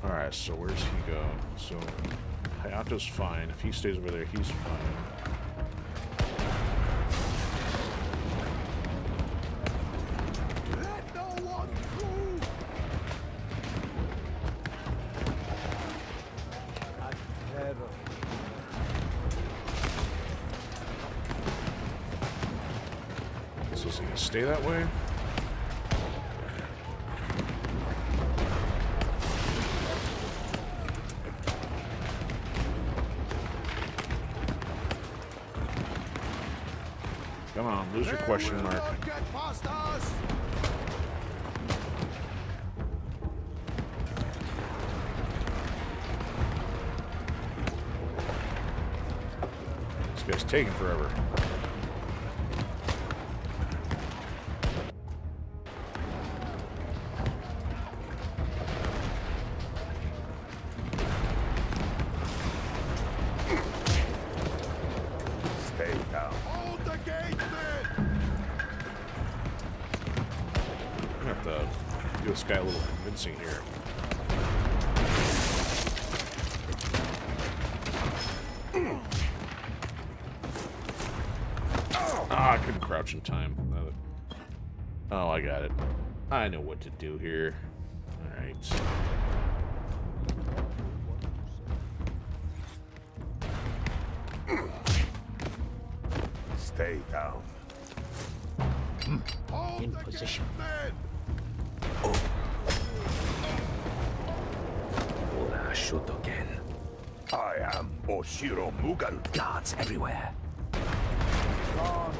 Alright, so where's he go? So, Hayato's fine. If he stays over there, he's fine. Let no one through! A terror. So is he gonna stay that way? Come on, lose your question mark. Not get past us! This guy's taking forever. Stay down. Hold the gate, men! I'm gonna have to do this guy a little convincing here. Ah, I couldn't crouch in time. Oh, I got it. I know what to do here. Alright. Stay down. Hold In the position. gate, men! Ora shoot again. I am Oshiro Mugan. Guards everywhere. Gone.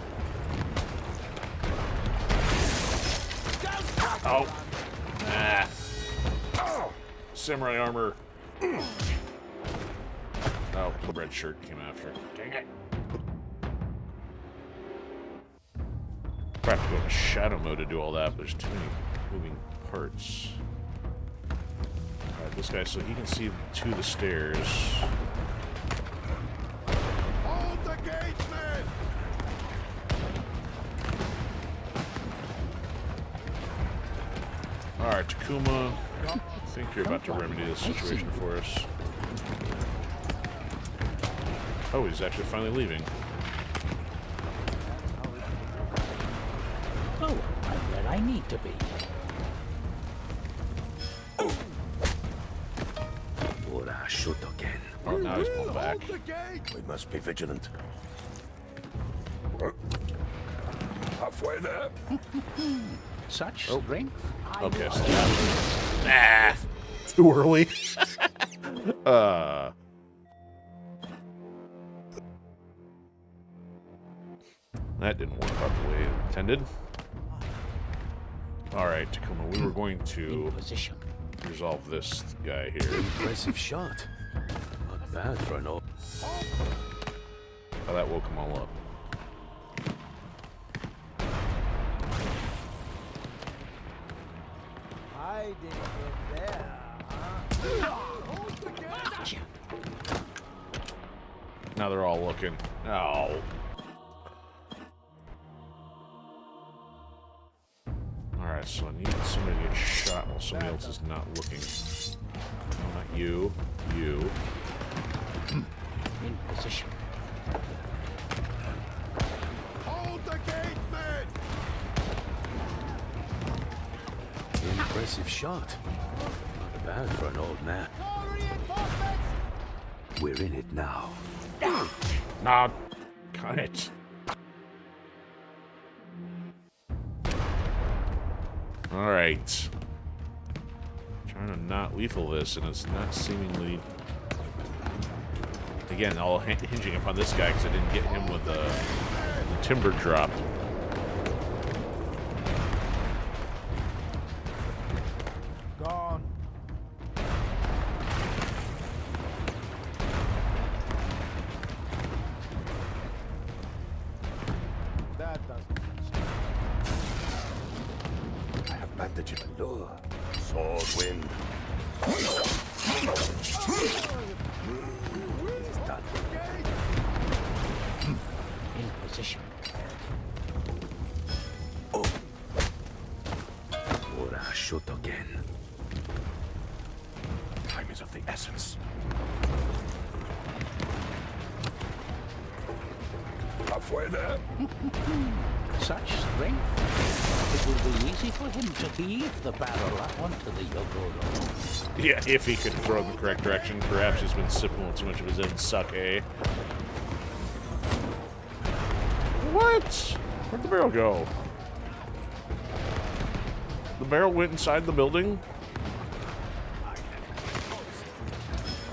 Oh. Ah. Samurai armor. Oh, the red shirt came after. Dang it. Probably have to go into shadow mode to do all that, but there's too many moving parts. Alright, this guy, so he can see to the stairs. Hold the gate, men! Alright, Takuma, I think you're about to remedy this situation for us. Oh, he's actually finally leaving. Oh, I'm where I need to be. Or I shoot again. Oh, now he's going back. Hold the gate! We must be vigilant. Halfway there. Such strength. Okay, so that too early. That didn't work out the way intended. Alright, Takuma, we were going to Position. resolve this guy here. Impressive shot. Not bad for an old. Oh, that woke them all up. Hiding in there, Gotcha. Now they're all looking. Oh. Alright, so I need somebody to get shot while somebody else is not looking. No, not you. You. In position. Hold the gate, men! Impressive shot. Not bad for an old man. Call reinforcements! We're in it now. Nah, cut it. Alright. Trying to not lethal this, and it's not seemingly... Again, all hinging upon this guy because I didn't get him with the timber drop. Gone. That doesn't. I have bandages and lure. Sword wind. In position. Or I shoot again. Time is of the essence. Halfway there. Such strength. It will be easy for him to heave the barrel up onto the Yogoro. Yeah, if he could throw in the correct direction. Perhaps he's been sipping too much of his own suck, eh? What? Where'd the barrel go? The barrel went inside the building?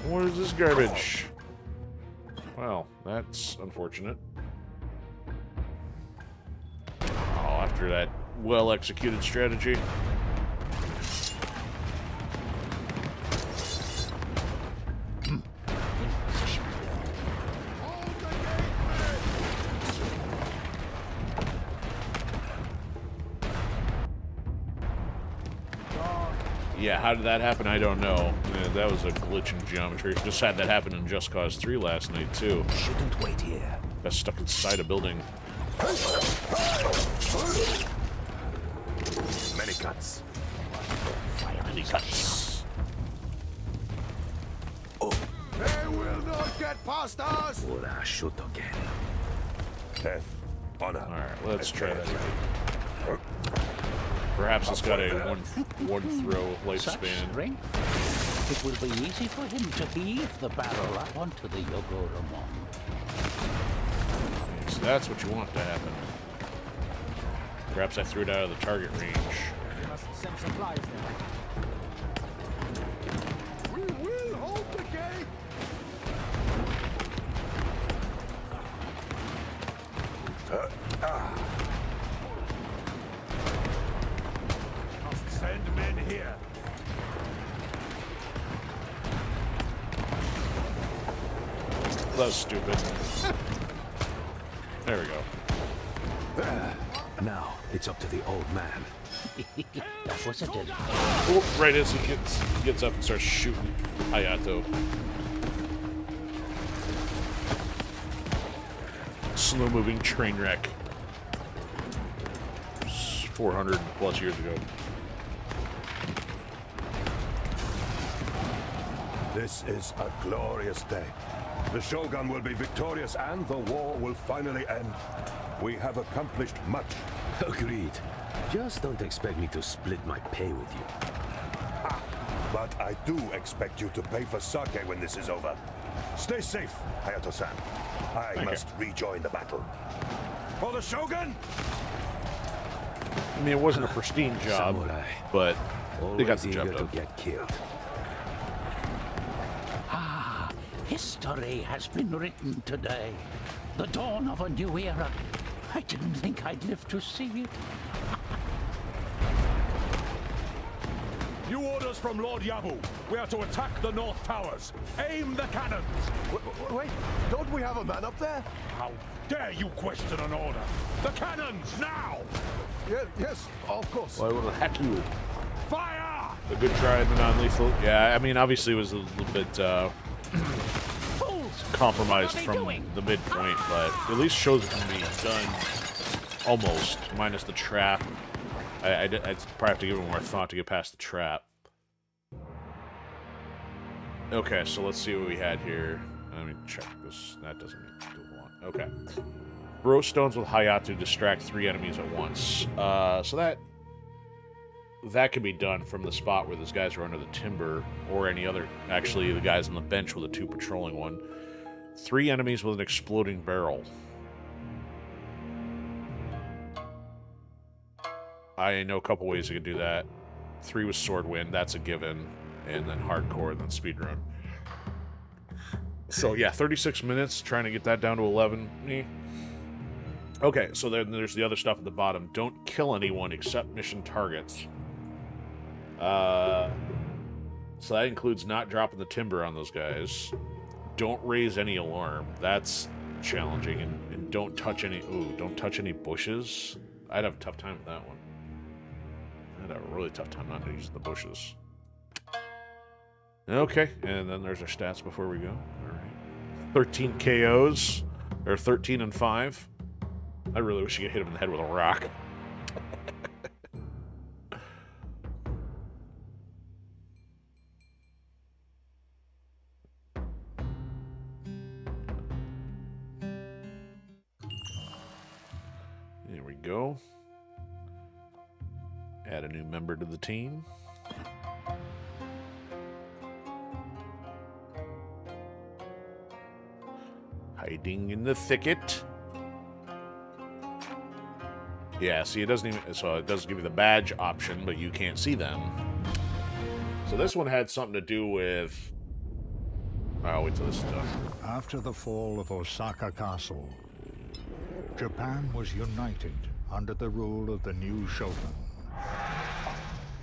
What is this garbage? Well, that's unfortunate. Oh, after that well-executed strategy. In position. Yeah, how did that happen? I don't know. Yeah, that was a glitch in geometry. Just had that happen in Just Cause 3 last night, too. Shouldn't wait here. Got stuck inside a building. Many cuts. Many cuts. They will not get past us! Or I shoot again. Death. Honor. Alright, let's try that again. Perhaps it's got a one throw Such lifespan. strength. It will be easy for him to heave the barrel up onto the Yogoro. So that's what you want to happen. Perhaps I threw it out of the target range. We must send supplies there. We will hold the gate! Must send men here. That was stupid. There we go. Now, it's up to the old man. That was a deal. Oh, right as he gets up and starts shooting Hayato. Slow-moving train wreck. 400 plus years ago. This is a glorious day. The Shogun will be victorious and the war will finally end. We have accomplished much. Agreed. Just don't expect me to split my pay with you. But I do expect you to pay for sake when this is over. Stay safe, Hayato-san. I must rejoin the battle. For the Shogun! I mean, it wasn't a pristine job, Samurai. but they got Always the eager job to done. get killed. History has been written today. The dawn of a new era. I didn't think I'd live to see it. New orders from Lord Yabu. We are to attack the North Towers. Aim the cannons. Wait, don't we have a man up there? How dare you question an order? The cannons, now! Yes, of course. Why would the heck you? Fire! A good try in the non-lethal. Yeah, I mean, obviously it was a little bit Fools! compromised What are they from doing? the midpoint, but at least shows it can be done almost, minus the trap. I'd probably have to give it more thought to get past the trap. Okay, so let's see what we had here. Let me check this. That doesn't do a lot. Okay. Throw stones with Hayato, distract 3 enemies at once. So that can be done from the spot where those guys are under the timber, or any other, actually the guys on the bench with the 2 patrolling one. 3 enemies with an exploding barrel. I know a couple ways you could do that. 3 with sword wind, that's a given, and then hardcore, and then speedrun. So yeah, 36 minutes, trying to get that down to 11. Okay, so then there's the other stuff at the bottom. Don't kill anyone except mission targets. So that includes not dropping the timber on those guys. Don't raise any alarm. That's challenging. And don't touch any... Ooh, don't touch any bushes. I'd have a tough time with that one. I'd have a really tough time not using the bushes. Okay, and then there's our stats before we go. All right. 13 KOs. Or 13 and 5. I really wish you could hit him in the head with a rock. There we go. Add a new member to the team. Hiding in the thicket. Yeah, see, it doesn't even... So it does give you the badge option, but you can't see them. So this one had something to do with... I'll wait till this is done. After the fall of Osaka Castle, Japan was united under the rule of the new shogun.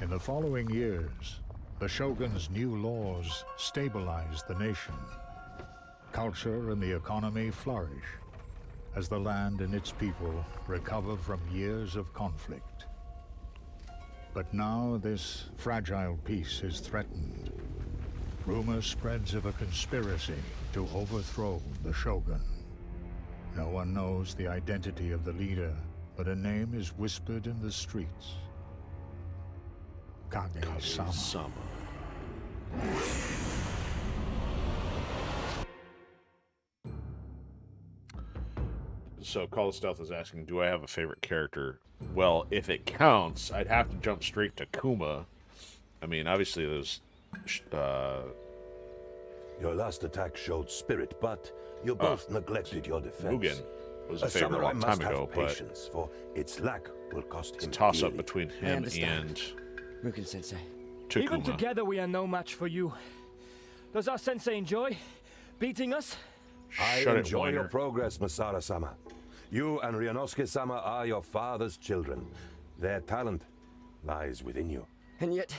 In the following years, the shogun's new laws stabilized the nation. Culture and the economy flourish as the land and its people recover from years of conflict. But now this fragile peace is threatened. Rumor spreads of a conspiracy to overthrow the shogun. No one knows the identity of the leader, but a name is whispered in the streets. Kage-sama. Sama. So Call of Stealth is asking, do I have a favorite character? Well, if it counts, I'd have to jump straight to Kuma. I mean, obviously there's... Your last attack showed spirit, but you both neglected your defense. Mugen was a favorite a samurai long time must ago, have but patience, for its lack will cost it's a him toss-up dearly. between I him understand. and Mugen-sensei. Even Takuma. together we are no match for you. Does our sensei enjoy beating us? I Shut it, enjoy your whiner. progress, Masara-sama. You and Ryanosuke-sama are your father's children. Their talent lies within you. And yet,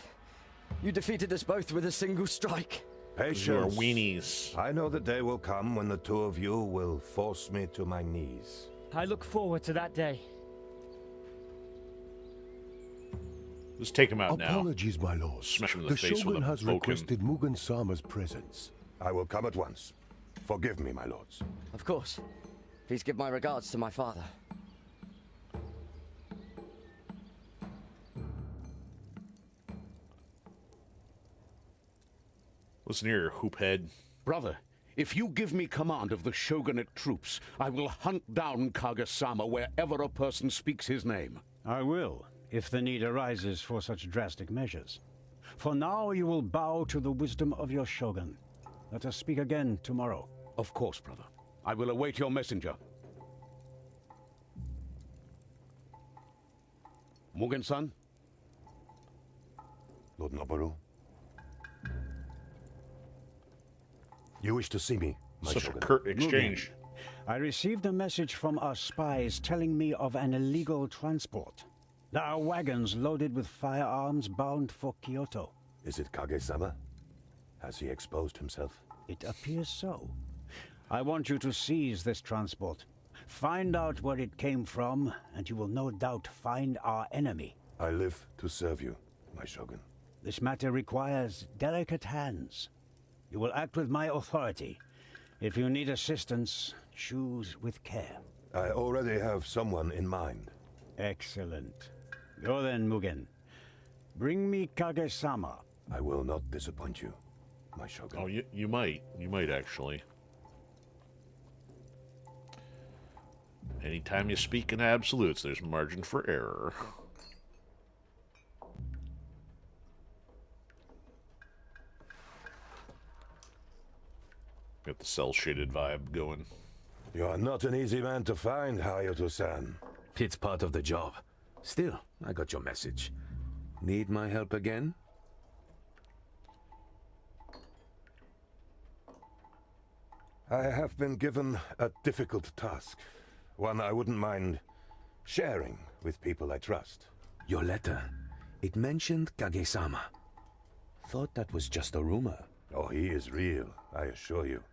you defeated us both with a single strike. Patience. You are weenies. I know the day will come when the two of you will force me to my knees. I look forward to that day. Let's take him out now. Apologies, my lord. Smash him in The the face with Shogun a has boken. requested Mugen-sama's presence. I will come at once. Forgive me, my lords. Of course. Please give my regards to my father. Listen here, hoophead. Brother, if you give me command of the shogunate troops, I will hunt down Kage-sama wherever a person speaks his name. I will, if the need arises for such drastic measures. For now, you will bow to the wisdom of your shogun. Let us speak again tomorrow. Of course, brother. I will await your messenger. Mugen-san? Lord Noboru? You wish to see me, my Such a shogun? curt exchange. I received a message from our spies telling me of an illegal transport. There are wagons loaded with firearms bound for Kyoto. Is it Kage-sama? Has he exposed himself? It appears so. I want you to seize this transport. Find out where it came from, and you will no doubt find our enemy. I live to serve you, my shogun. This matter requires delicate hands. You will act with my authority. If you need assistance, choose with care. I already have someone in mind. Excellent. Go then, Mugen. Bring me Kage-sama. I will not disappoint you, my shogun. Oh, you might. You might, actually. Anytime you speak in absolutes, there's margin for error. Got the cell-shaded vibe going. You are not an easy man to find, Hayato-san. It's part of the job. Still, I got your message. Need my help again? I have been given a difficult task. One I wouldn't mind sharing with people I trust. Your letter. It mentioned Kage-sama. Thought that was just a rumor. Oh, he is real, I assure you.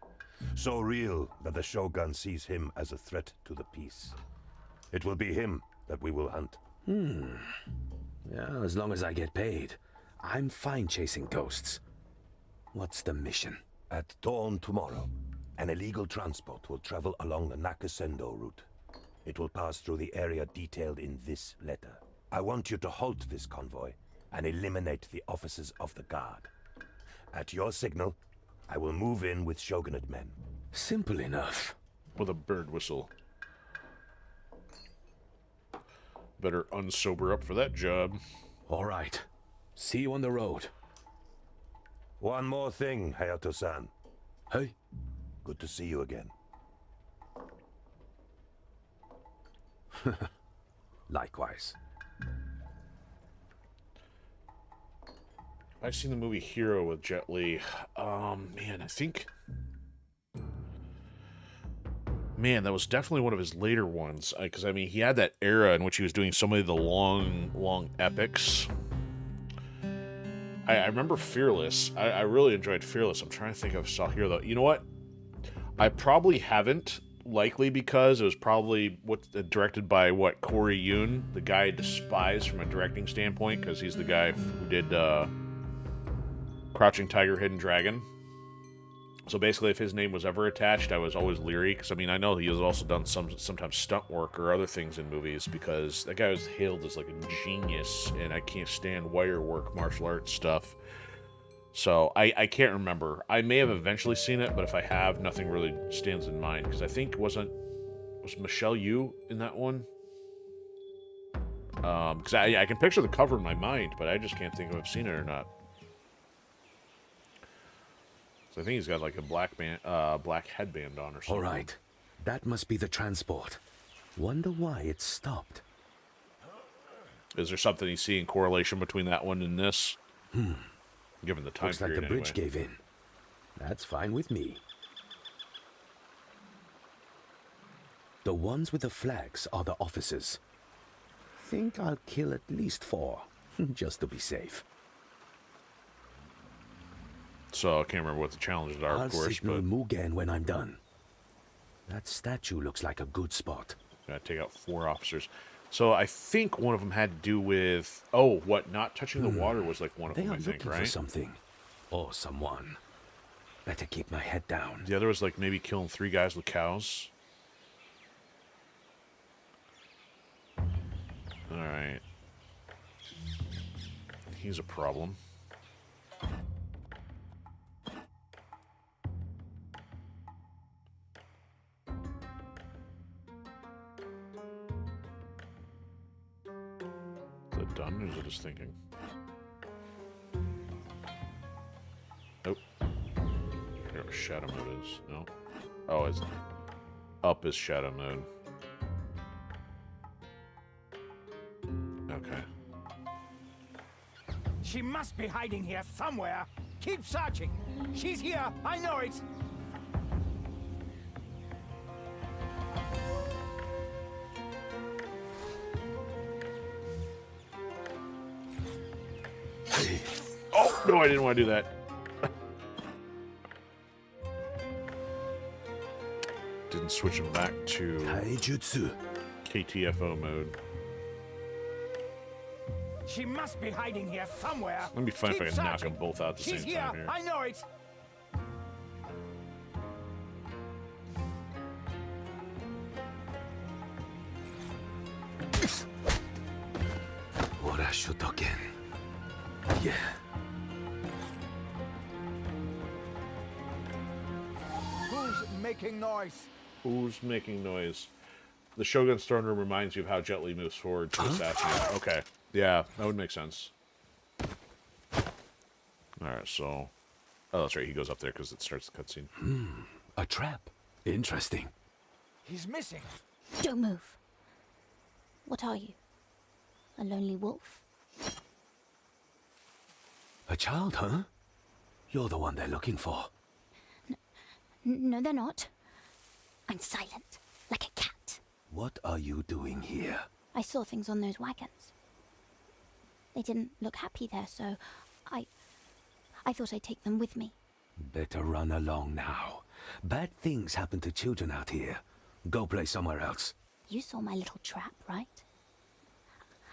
So real that the Shogun sees him as a threat to the peace. It will be him that we will hunt. Yeah, as long as I get paid. I'm fine chasing ghosts. What's the mission? At dawn tomorrow, an illegal transport will travel along the Nakasendo route. It will pass through the area detailed in this letter. I want you to halt this convoy and eliminate the officers of the guard. At your signal, I will move in with Shogunate men. Simple enough. With a bird whistle. Better unsober up for that job. All right. See you on the road. One more thing, Hayato-san. Hey? Good to see you again. Likewise. I've seen the movie Hero with Jet Li. Man, I think... Man, that was definitely one of his later ones. Because, I mean, he had that era in which he was doing so many of the long epics. I remember Fearless. I really enjoyed Fearless. I'm trying to think if I saw Hero, though. You know what? I probably haven't. Likely because it was probably directed by, Corey Yun, the guy I despise from a directing standpoint, because he's the guy who did Crouching Tiger, Hidden Dragon. So basically, if his name was ever attached, I was always leery, because, I mean, I know he has also done sometimes stunt work or other things in movies, because that guy was hailed as, like, a genius, and I can't stand wire work, martial arts stuff. So, I can't remember. I may have eventually seen it, but if I have, nothing really stands in mind. Because I think, was Michelle Yeoh in that one? Because I can picture the cover in my mind, but I just can't think if I've seen it or not. So I think he's got like a black headband on or something. All right. That must be the transport. Wonder why it stopped. Is there something you see in correlation between that one and this? Given the time Looks like period, the bridge anyway. gave in. That's fine with me. The ones with the flags are the officers. Think I'll kill at least 4, just to be safe. So I can't remember what the challenges are, I'll of course, signal but Mugen when I'm done. That statue looks like a good spot. gotta take out 4 officers. So I think one of them had to do with... Oh, what? Not touching the water was like one of They them, are I think, looking right? for something. Or someone. Better keep my head down. The other was like maybe killing 3 guys with cows. Alright. He's a problem. Is it done, or is it just thinking? Nope. Here, what shadow mode is. No. Oh, it's up is shadow mode. Okay. She must be hiding here somewhere. Keep searching. She's here. I know it. Oh, no, I didn't want to do that. Didn't switch him back to Taijutsu. KTFO mode. She must be hiding here somewhere. Let me find if I Keep can knock searching. them both out at the She's same here. time here. I know it. Shotoken. Yeah. Who's making noise? Who's making noise? The Shogun's throne room reminds you of how Jet Li moves forward to assassinate. Okay. Yeah, that would make sense. Alright, so... Oh, that's right, he goes up there because it starts the cutscene. A trap. Interesting. He's missing. Don't move. What are you? A lonely wolf? A child, huh? You're the one they're looking for. No, they're not. I'm silent, like a cat. What are you doing here? I saw things on those wagons. They didn't look happy there, so I thought I'd take them with me. Better run along now. Bad things happen to children out here. Go play somewhere else. You saw my little trap, right?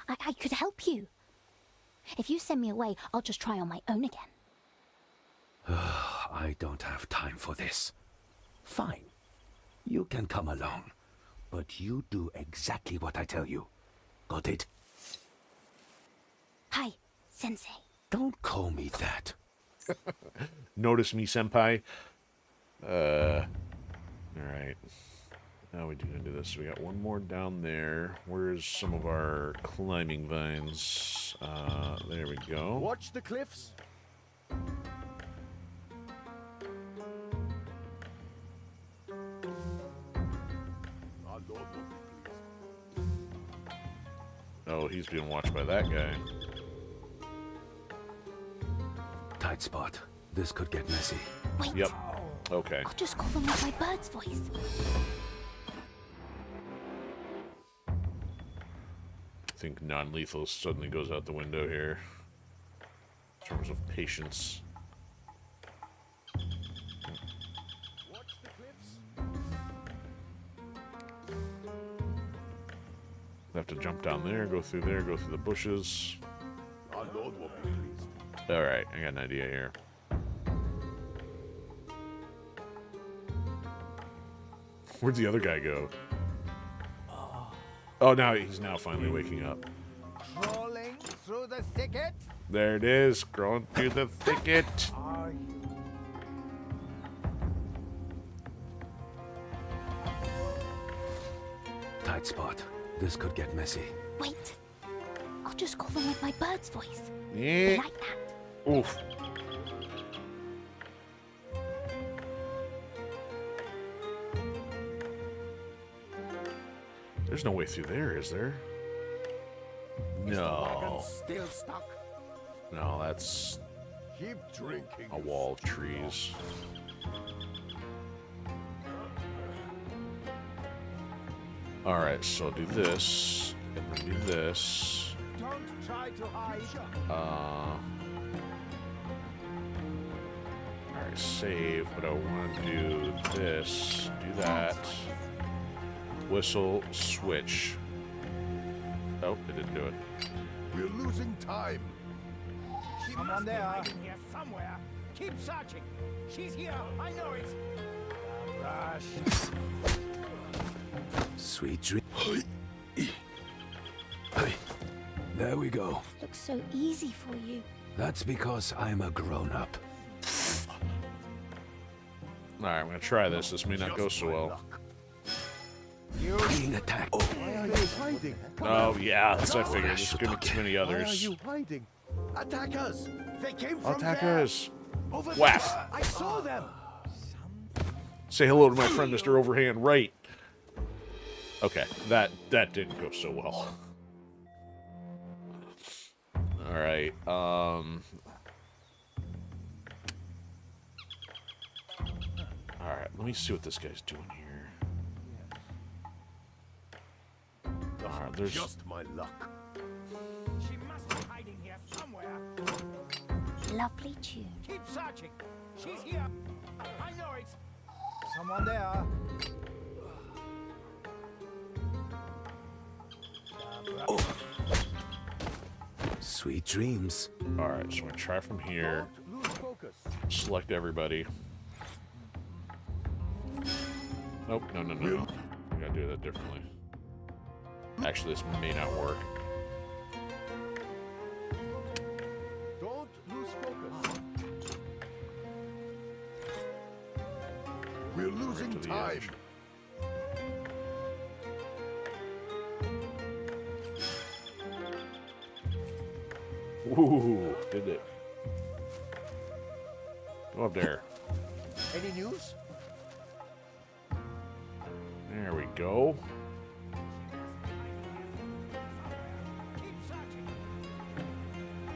I could help you. If you send me away, I'll just try on my own again. I don't have time for this. Fine. You can come along. But you do exactly what I tell you. Got it? Hi, Sensei. Don't call me that. Notice me, senpai. Alright. How are we gonna do this? We got one more down there. Where's some of our climbing vines? There we go. Watch the cliffs. Oh, he's being watched by that guy. Tight spot. This could get messy. Wait. Yep. Okay. I'll just call them with my bird's voice. I think non-lethal suddenly goes out the window here. In terms of patience. Watch the cliffs. I have to jump down there, go through the bushes. Our Lord will be pleased. Alright, I got an idea here. Where'd the other guy go? Oh, now he's finally waking up. Crawling through the thicket. There it is, crawling through the thicket. Are you? Tight spot. This could get messy. Wait. I'll just call them with my bird's voice. Yeah. They like that. Oof. There's no way through there, is there? Is the No. wagon still stuck? No, that's Keep drinking. a wall of trees. Alright, so do this, and then do this. Don't try to hide. Alright, save, but I want to do this, do that. Whistle, switch. Oh, it didn't do it. We're losing time. Someone there. Hiding here somewhere. Keep searching. She's here. I know it. Rush. Sweet dream. There we go. Looks so easy for you. That's because I'm a grown-up. Alright, I'm gonna try this. This may not go so well. Being attacked. Why are you hiding? Oh, yeah, that's what I figured. There's gonna be too many Why are others. you hiding? Attackers! They came from Attackers! there. Over Whack! there. I saw them. Say hello to my friend, Mr. Overhand Right. Okay, that didn't go so well. Alright, Alright, let me see what this guy's doing here. Alright, there's... Just my luck. She must be hiding here somewhere. Lovely tune. Keep searching. She's here. I know it. Someone there. Sweet dreams. Alright, so I'm gonna try from here. Lose focus. Select everybody. Nope, no. I gotta do that differently. Actually, this may not work. Don't lose focus. We're losing to the time. edge. Ooh, did it. Go up there. Any news? There we go.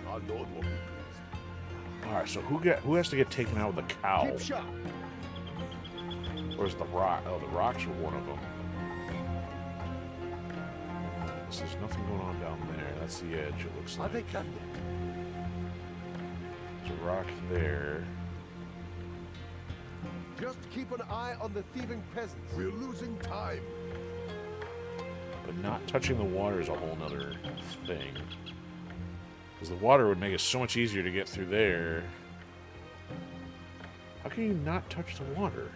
Our Lord will be pleased. Alright, so who has to get taken out with the cow? Keep sharp. Where's the rock? Oh, the rocks are one of them. So there's nothing going on down there. That's the edge, it looks Are like. they done yet? There's a rock there. Just keep an eye on the thieving peasants. We're losing time. But not touching the water is a whole nother thing. Because the water would make it so much easier to get through there. How can you not touch the water?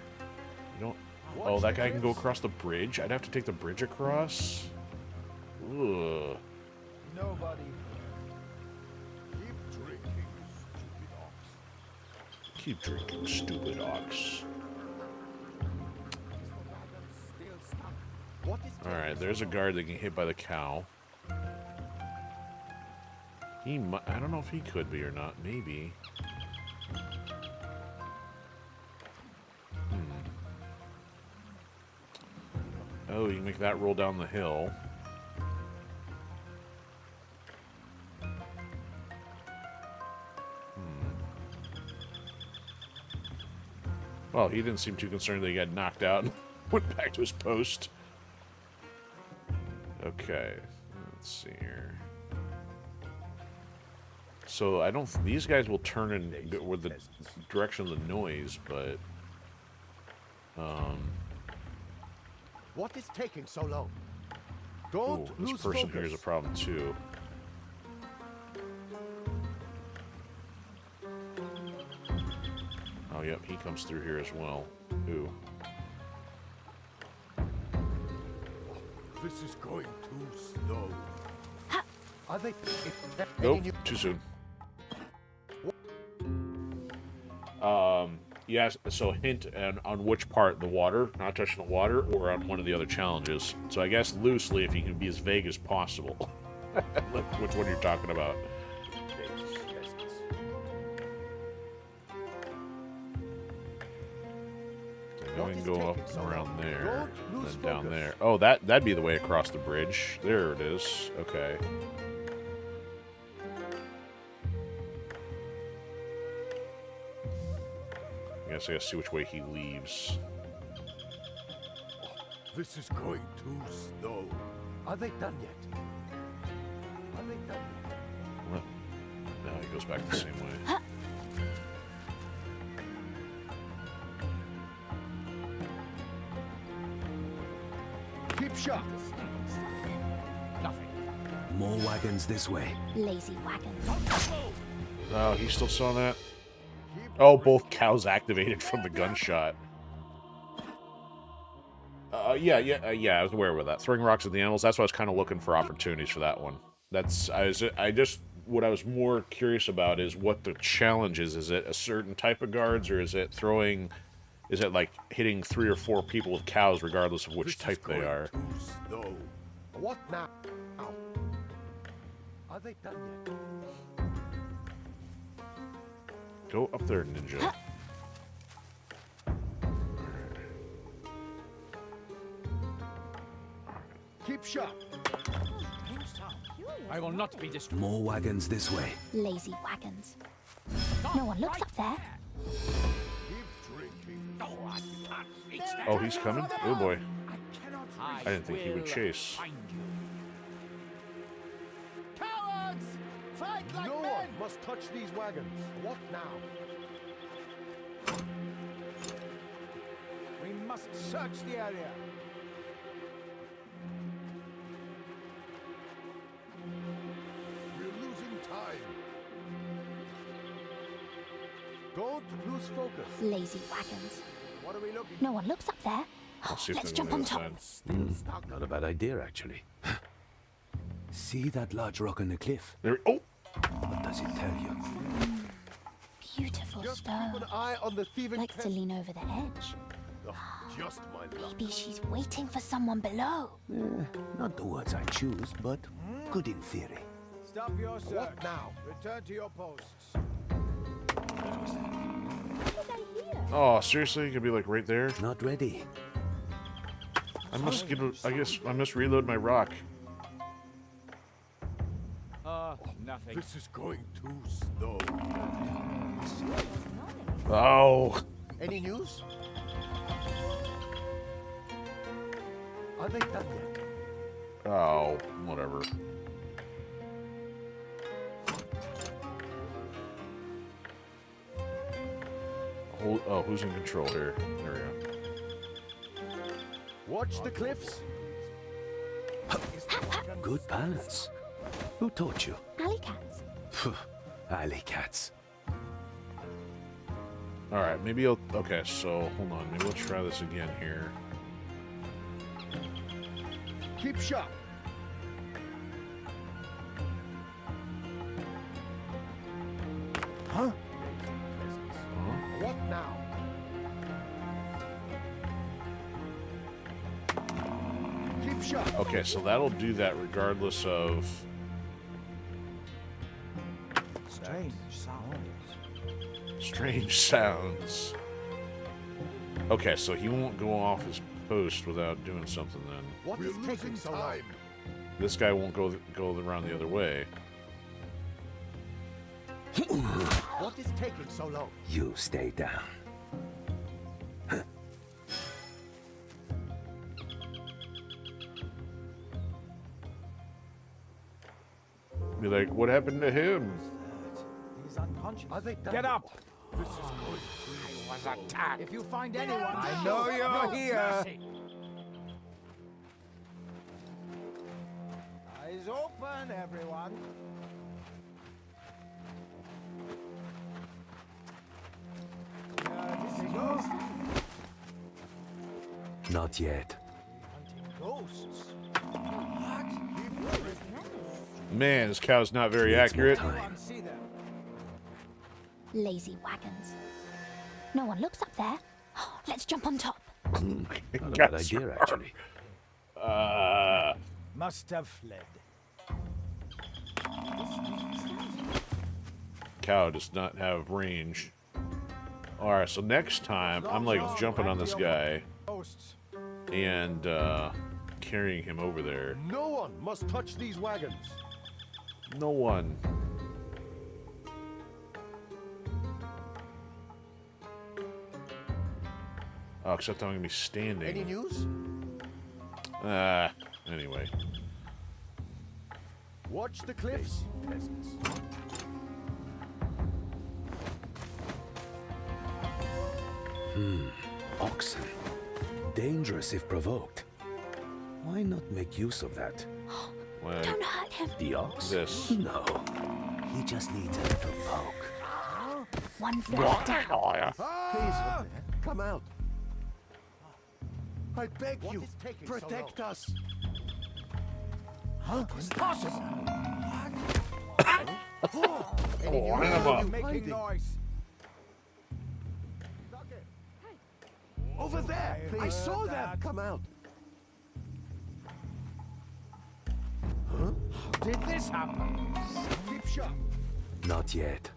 You don't... Oh, that guy can go across the bridge? I'd have to take the bridge across? Ugh. Nobody. Keep drinking, stupid ox. Keep drinking, stupid ox. Alright, there's a guard that can get hit by the cow. He might... I don't know if he could be or not. Maybe. Oh, you can make that roll down the hill. Well, he didn't seem too concerned that he got knocked out and went back to his post. Okay, let's see here. So I don't... These guys will turn in with the direction of the noise, but... What is taking so long? Don't Ooh, lose this person focus. here is a problem too. Oh, yep, he comes through here as well. Ooh. This is going too slow. Are they... Nope, too soon. Yes, so hint on which part, the water, not touching the water, or on one of the other challenges. So I guess loosely, if you can be as vague as possible. Which one you're talking about. So we can go up around there, and then down there. Oh, that'd be the way across the bridge. There it is. Okay. I guess I gotta see which way he leaves. This is going too slow. Are they done yet? Are they done yet? Well, no, he goes back the same way. Keep sharp. Nothing. More wagons this way. Lazy wagons. Oh, he still saw that? Oh, both cows activated from the gunshot. Yeah, I was aware of that. Throwing rocks at the animals, that's why I was kind of looking for opportunities for that one. What I was more curious about is what the challenge is. Is it a certain type of guards, or is it like hitting 3 or 4 people with cows regardless of which type they are? What now? Are they done yet? Go up there, ninja. Keep sharp. I will not be destroyed. More wagons this way. Lazy wagons. No one looks up there. Oh, he's coming? Oh boy. I didn't think he would chase. Cowards! Fight like No men! one must touch these wagons. What now? We must search the area. We're losing time. Don't lose focus. Lazy wagons. What are we looking No one looks up there. See if Let's they're jump on on the top. other side. Not a bad idea, actually. See that large rock on the cliff? Oh! What does it tell you? Beautiful Just keep stone. an eye on the thieving Likes to pest. lean over the edge. Oh, just my luck. Maybe she's waiting for someone below. Not the words I choose, but good in theory. Stop your search. What now? Return to your posts. Oh, seriously? You could be like right there? Not ready. I guess I must reload my rock. Nothing. This is going too slow. Oh! Any news? Are they done yet? Oh, whatever. Oh, who's in control here? There we go. Watch the cliffs. Good balance. Who taught you? Alley cats. Alley cats. Alright, maybe I'll... Okay, so, hold on. Maybe we'll try this again here. Keep sharp. Huh? What now? Keep sharp. Okay, so that'll do that regardless of... Strange sounds. Strange sounds. Okay, so he won't go off his post without doing something then. What is taking so long? This guy won't go around the other way. What is taking so long? You stay down. Be like, what happened to him? He's unconscious. Are they done? Get up! This is going. I was attacked. If you find anyone, I know you're here. Eyes open, everyone. This goes. Not yet. Hunting ghosts. Man, this cow's not very Needs more accurate. time. See them. Lazy wagons. No one looks up there. Let's jump on top. Not a bad idea, actually. Must have fled. Cow does not have range. Alright, so next time, I'm like jumping on this guy Ghosts. and carrying him over there. No one must touch these wagons. No one. Oh, except I'm gonna be standing. Any news? Anyway. Watch the cliffs. Oxen. Dangerous if provoked. Why not make use of that? Like Don't hurt him. The ox? this. No. He just needs a little poke. One flag down. Please, come out. I beg you, protect us. Huh? It's possible. Making noise. Over there! I saw them! Come out! Huh? How did this happen? Keep shut. Not yet.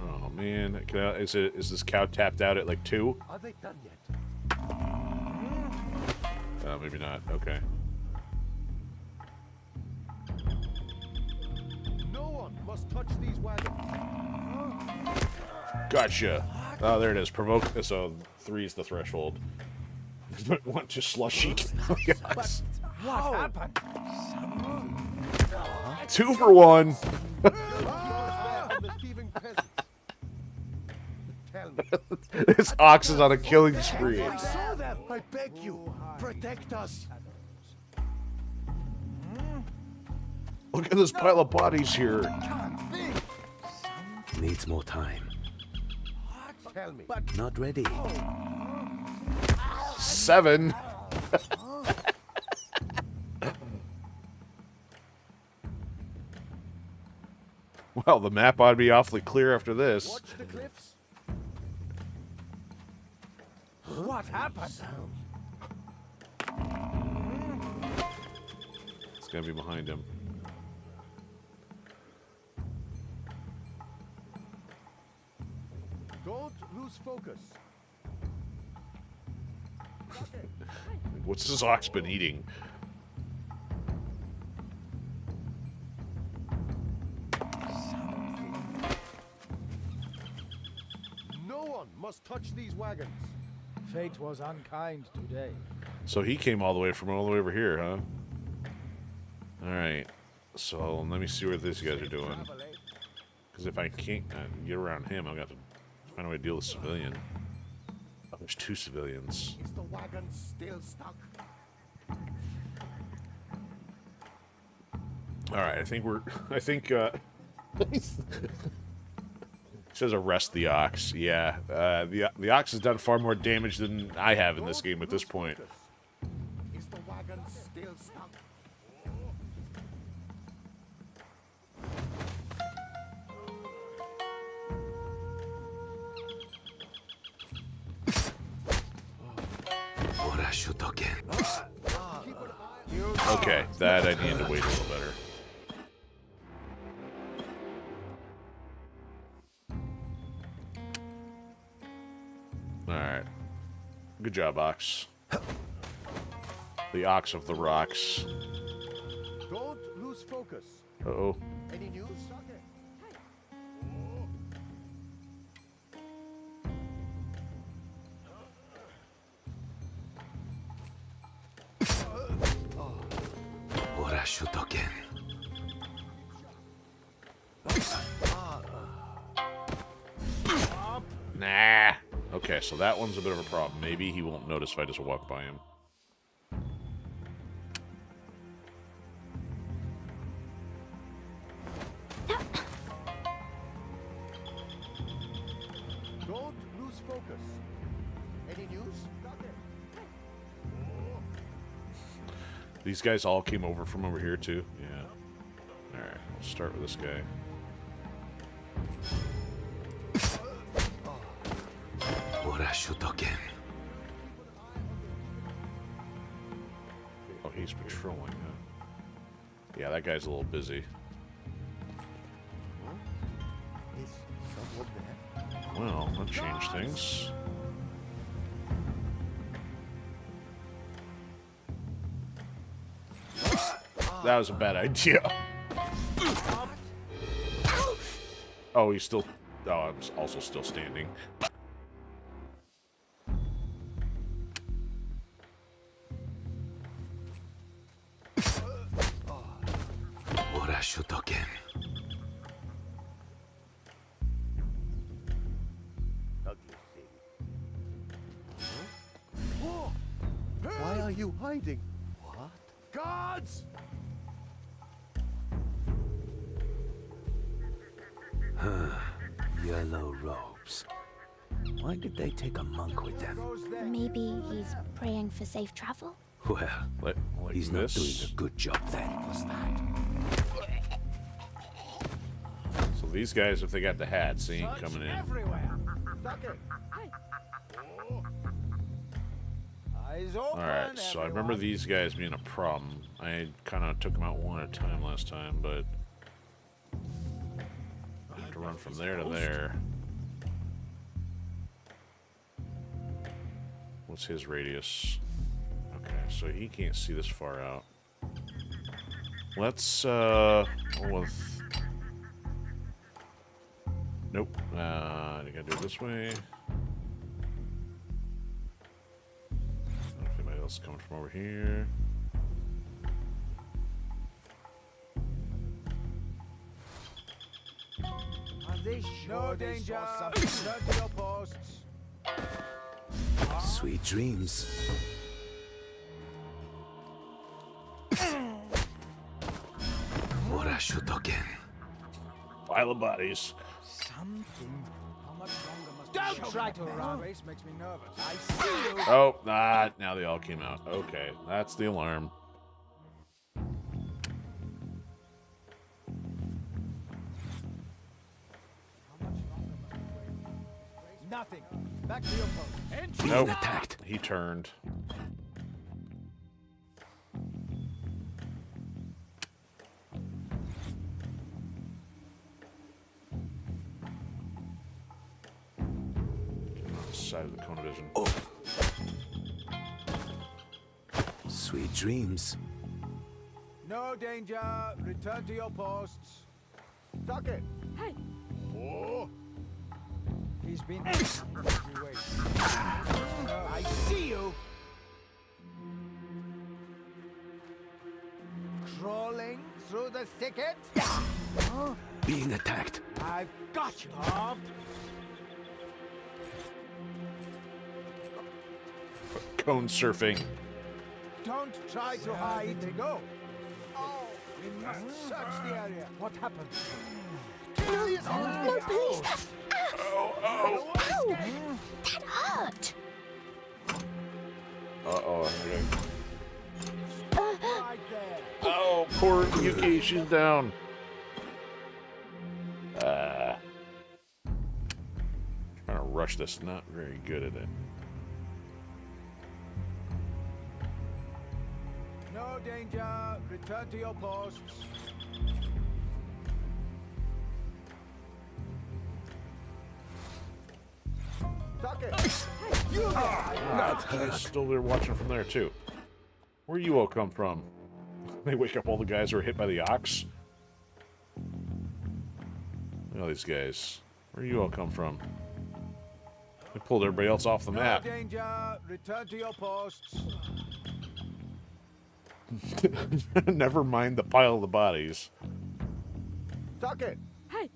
Oh man, is this cow tapped out at like 2? Are they done yet? Maybe not. Okay. No one must touch these wagons. Gotcha. Oh, there it is. Provoke. So 3 is the threshold. Want to slushy? Yes. What happened? 2 for 1. This ox is on a killing spree. I saw them! I beg you, protect us! Look at this pile of bodies here. Needs more time. Tell me. But not ready. 7. Well, the map ought to be awfully clear after this. Watch the cliffs. What happened? It's gonna be behind him. Don't lose focus. What's this ox been eating? No one must touch these wagons. Fate was unkind today. So he came all the way from all the way over here, huh? Alright. So let me see what these guys are doing. Because if I can't get around him, I'll have to find a way to deal with civilian. Oh, there's 2 civilians. Is the wagon still stuck? Alright, I think it says arrest the ox. Yeah, the ox has done far more damage than I have in this game at this point. Is the wagon still stuck? Okay, that I need to wait a little better. Alright. Good job, Ox. The Ox of the Rocks. Don't lose focus. Uh-oh. Any news? Nah. Okay, so that one's a bit of a problem. Maybe he won't notice if I just walk by him. Don't lose focus. Any news? These guys all came over from over here, too? Yeah. Alright, let's start with this guy. Oh, he's patrolling, huh? Yeah, that guy's a little busy. Is someone there? Well, that changed things. That was a bad idea. Oh, he's still... Oh, I'm also still standing. Why are you hiding? What? God Guards! Yellow robes. Why did they take a monk with them? Maybe he's praying for safe travel? Well, Like he's not doing a good job then. What's that? So these guys, if they got the hats, they ain't coming in. Everywhere. Duck it. Eyes open, Alright, so I remember these guys being a problem. I kind of took them out one at a time last time, but I have to run from there to there. What's his radius? Okay, so he can't see this far out. Let's, go with... Nope. I gotta do it this way. If anybody else is coming from over here. No danger. Return to your posts. Sweet dreams. Pile of bodies. Something. How much longer must Don't try to run. Race makes me nervous. I see you. Oh, now they all came out. Okay, that's the alarm. Nothing. Back to your post. Nope. Attacked. He turned. Side of the cone of vision. Oh. Sweet dreams. No danger. Return to your posts. Duck it. Hey. Oh. He's been. Wait. I see you. Crawling through the thicket. Being attacked. I've got you. Stop. Cone surfing. Don't try to hide. They go. Oh, we must search the area. What happened? No, please. Oh. Ow! That hurt. Uh-oh. Right there. Oh, poor Yuki. She's down. Trying to rush this. Not very good at it. No danger. Return to your posts. Duck it. You He's still there watching from there, too. Where you all come from? They wake up all the guys who were hit by the ox? Look at all these guys. Where you all come from? They pulled everybody else off the map. No danger. Return to your posts. Never mind the pile of the bodies. Duck it. Hey.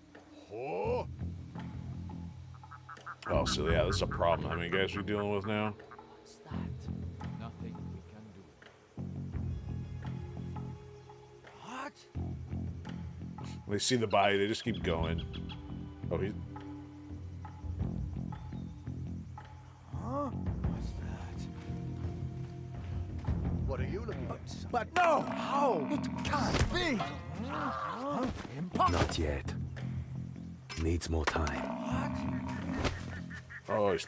Oh. Oh, so yeah, this is a problem. How many guys are we dealing with now? What's that? Nothing we can do. What? They see the body, they just keep going. Oh, he's... Huh? What's that? What are you looking at? But no! How? It can't be! Impossible! Not yet. Needs more time. Oh, he's...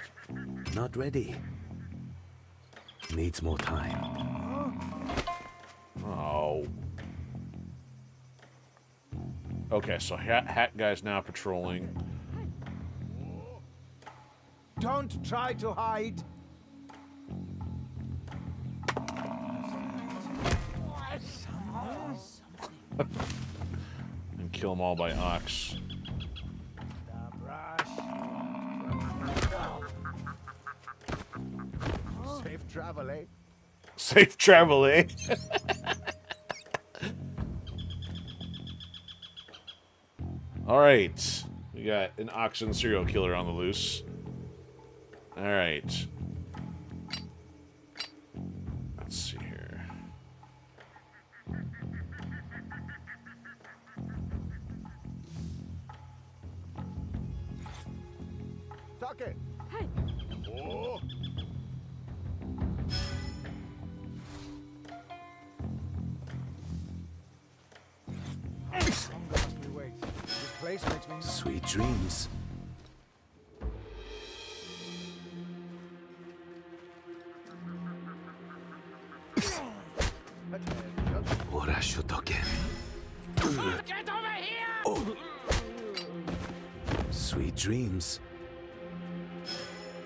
Not ready. Needs more time. Oh. Okay, so Hat Guy's now patrolling. Don't try to hide! And kill them all by ox. Safe travel, eh? Safe travel, eh? Alright. We got an oxen serial killer on the loose. Alright. Let's see here. Sake. Hey. Oh. This place makes me Sweet dreams. Get over here! Oh. Sweet dreams.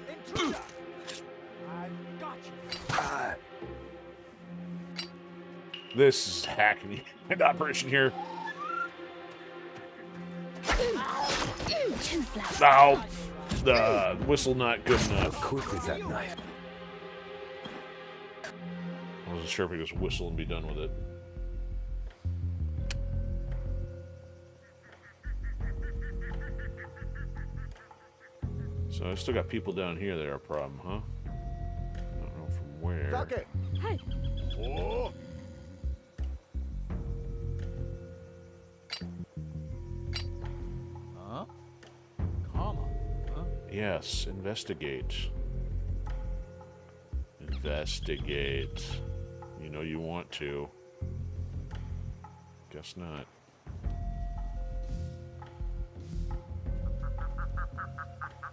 Intruder! I got you. This is hacking an operation here. Ow! The whistle not good enough. Quick with that knife. I wasn't sure if he just whistle and be done with it. So I still got people down here that are a problem, huh? I don't know from where. Sake. Hey. Oh. Huh? Karma? Huh? Yes, investigate. Investigate. You know you want to. Guess not.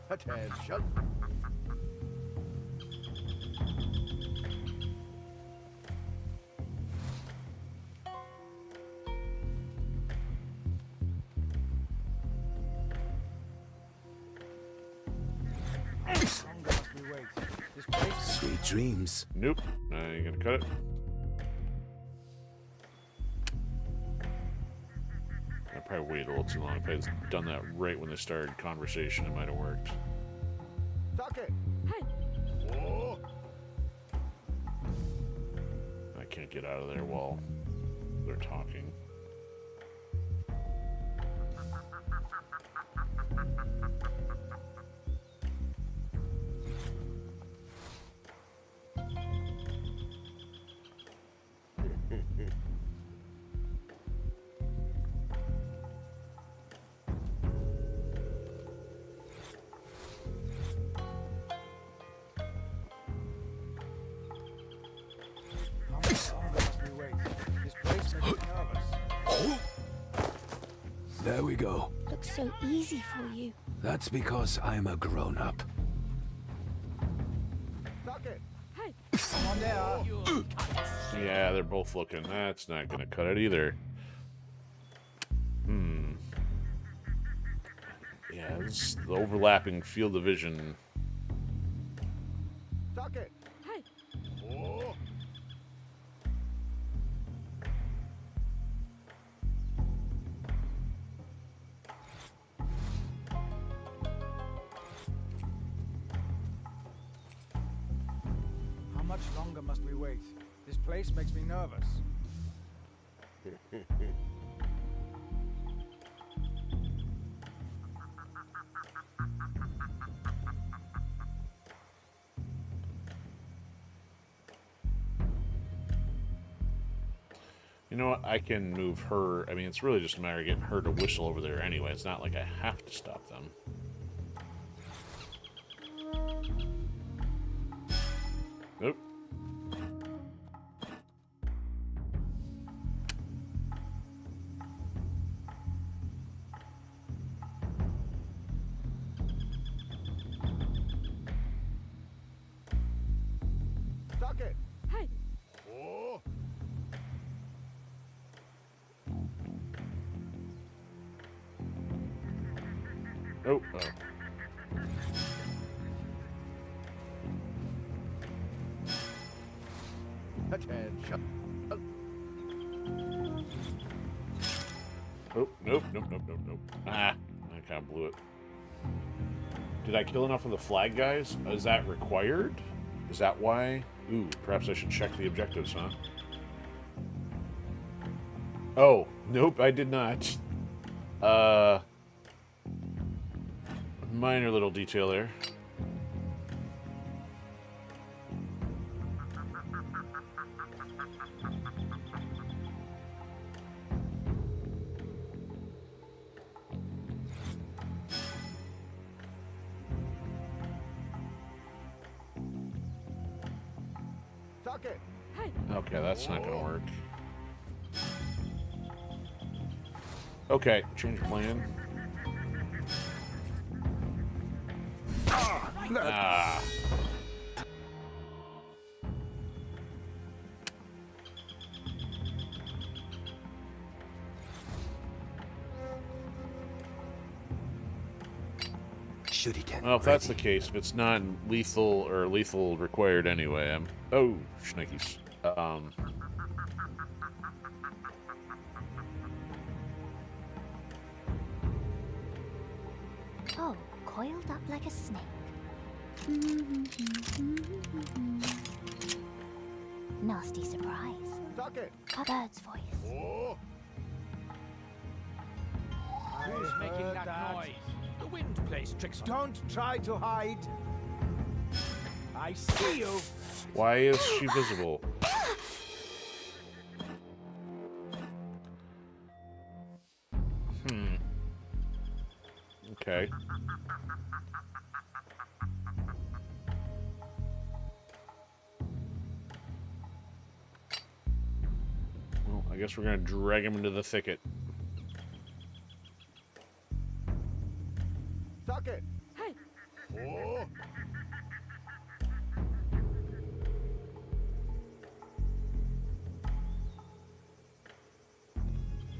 Attention. Sweet dreams. Nope. I ain't gonna cut it. I probably waited a little too long. If I had done that right when they started conversation, it might have worked. Sake. Hey. Oh. I can't get out of there while they're talking. There we go. Looks so easy for you. That's because I'm a grown-up. Sake. Hey. Come on there. Yeah, they're both looking. That's not gonna cut it either. Yeah, this is the overlapping field of vision. Sake. Hey. Oh. How much longer must we wait? This place makes me nervous. You know what? I can move her. I mean, it's really just a matter of getting her to whistle over there anyway. It's not like I have to stop them. Nope. Sake. Hey. Oh. Oh. Attention. Oh, nope, nope, nope, nope, nope. Ah, I kind of blew it. Did I kill enough of the flag guys? Is that required? Is that why? Ooh, perhaps I should check the objectives, huh? Oh, nope, I did not. Minor little detail there. Socket. Okay, that's not gonna work. Okay, change plan. Ah. Well, if that's the case, if it's not lethal or lethal required anyway, I'm... Oh, shnikes. Oh, coiled up like a snake. Nasty surprise. Socket. A bird's voice. Oh. Who's making that noise? The wind plays tricks on me. Don't try to hide. I see you. Why is she visible? Okay. Well, I guess we're gonna drag him into the thicket. Socket. Hey. Oh.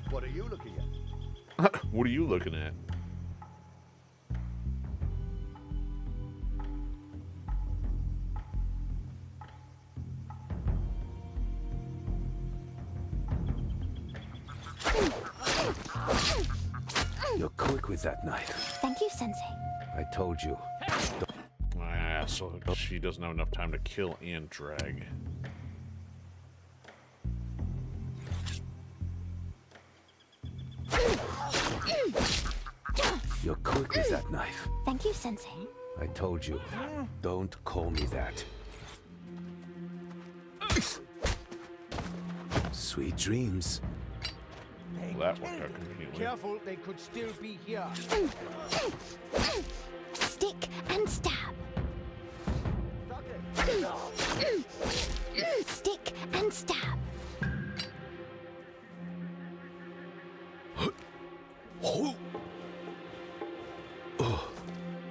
What are you looking at? What are you looking at? You're quick with that knife. Thank you, Sensei. I told you. Ah, so she doesn't have enough time to kill and drag. You're quick with that knife. Thank you, Sensei. I told you. Don't call me that. Sweet dreams. That worked out conveniently. Careful, they could still be here. Stick and stab. Stick and stab.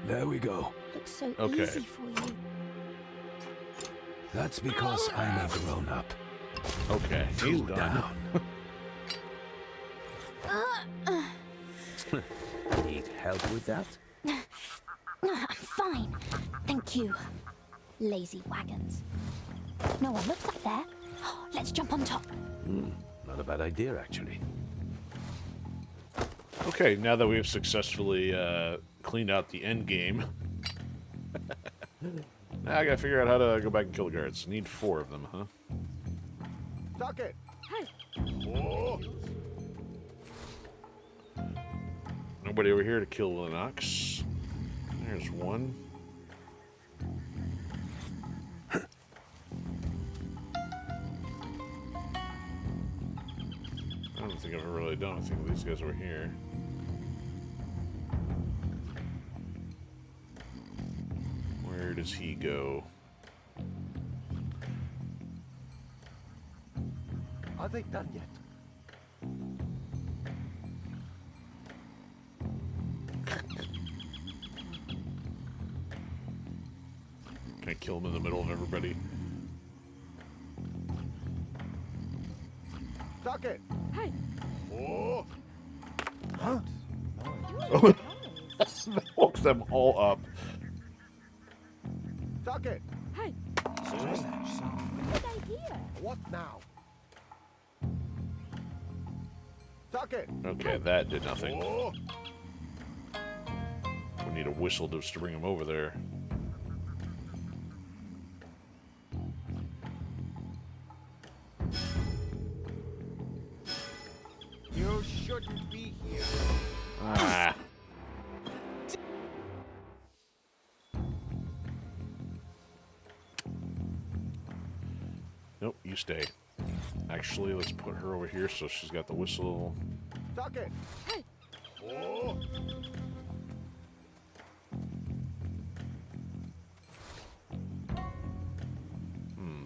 There we go. Looks so Okay. easy for you. That's because I'm a grown-up. Okay, he's done. Need help with that? I'm fine. Thank you. Lazy wagons. No one looks up there. Let's jump on top. Not a bad idea, actually. Okay, now that we've successfully cleaned out the end game, now I gotta figure out how to go back and kill the guards. Need 4 of them, huh? Socket. Oh. Nobody over here to kill Lennox. There's one. I don't think I've ever really done anything with these guys over here. Where does he go? Are they done yet? Can I kill him in the middle of everybody? Socket. Hey. Oh. Huh? That woke them all up. Socket. Hey. Good idea. What now? Socket. Okay, that did nothing. Oh. We need a whistle just to bring him over there. You shouldn't be here. Ah. Nope, you stay. Actually, let's put her over here so she's got the whistle. Socket. Hey. Oh.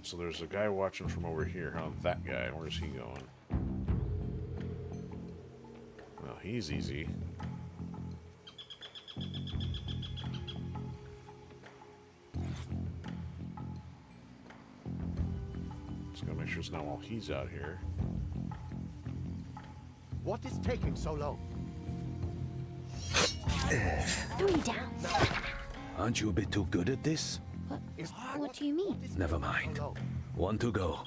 So there's a guy watching from over here. Huh? That guy. Where's he going? Well, he's easy. Just gotta make sure it's not while he's out here. What is taking so long? 3 down. Aren't you a bit too good at this? What do you mean? Never mind. 1 to go.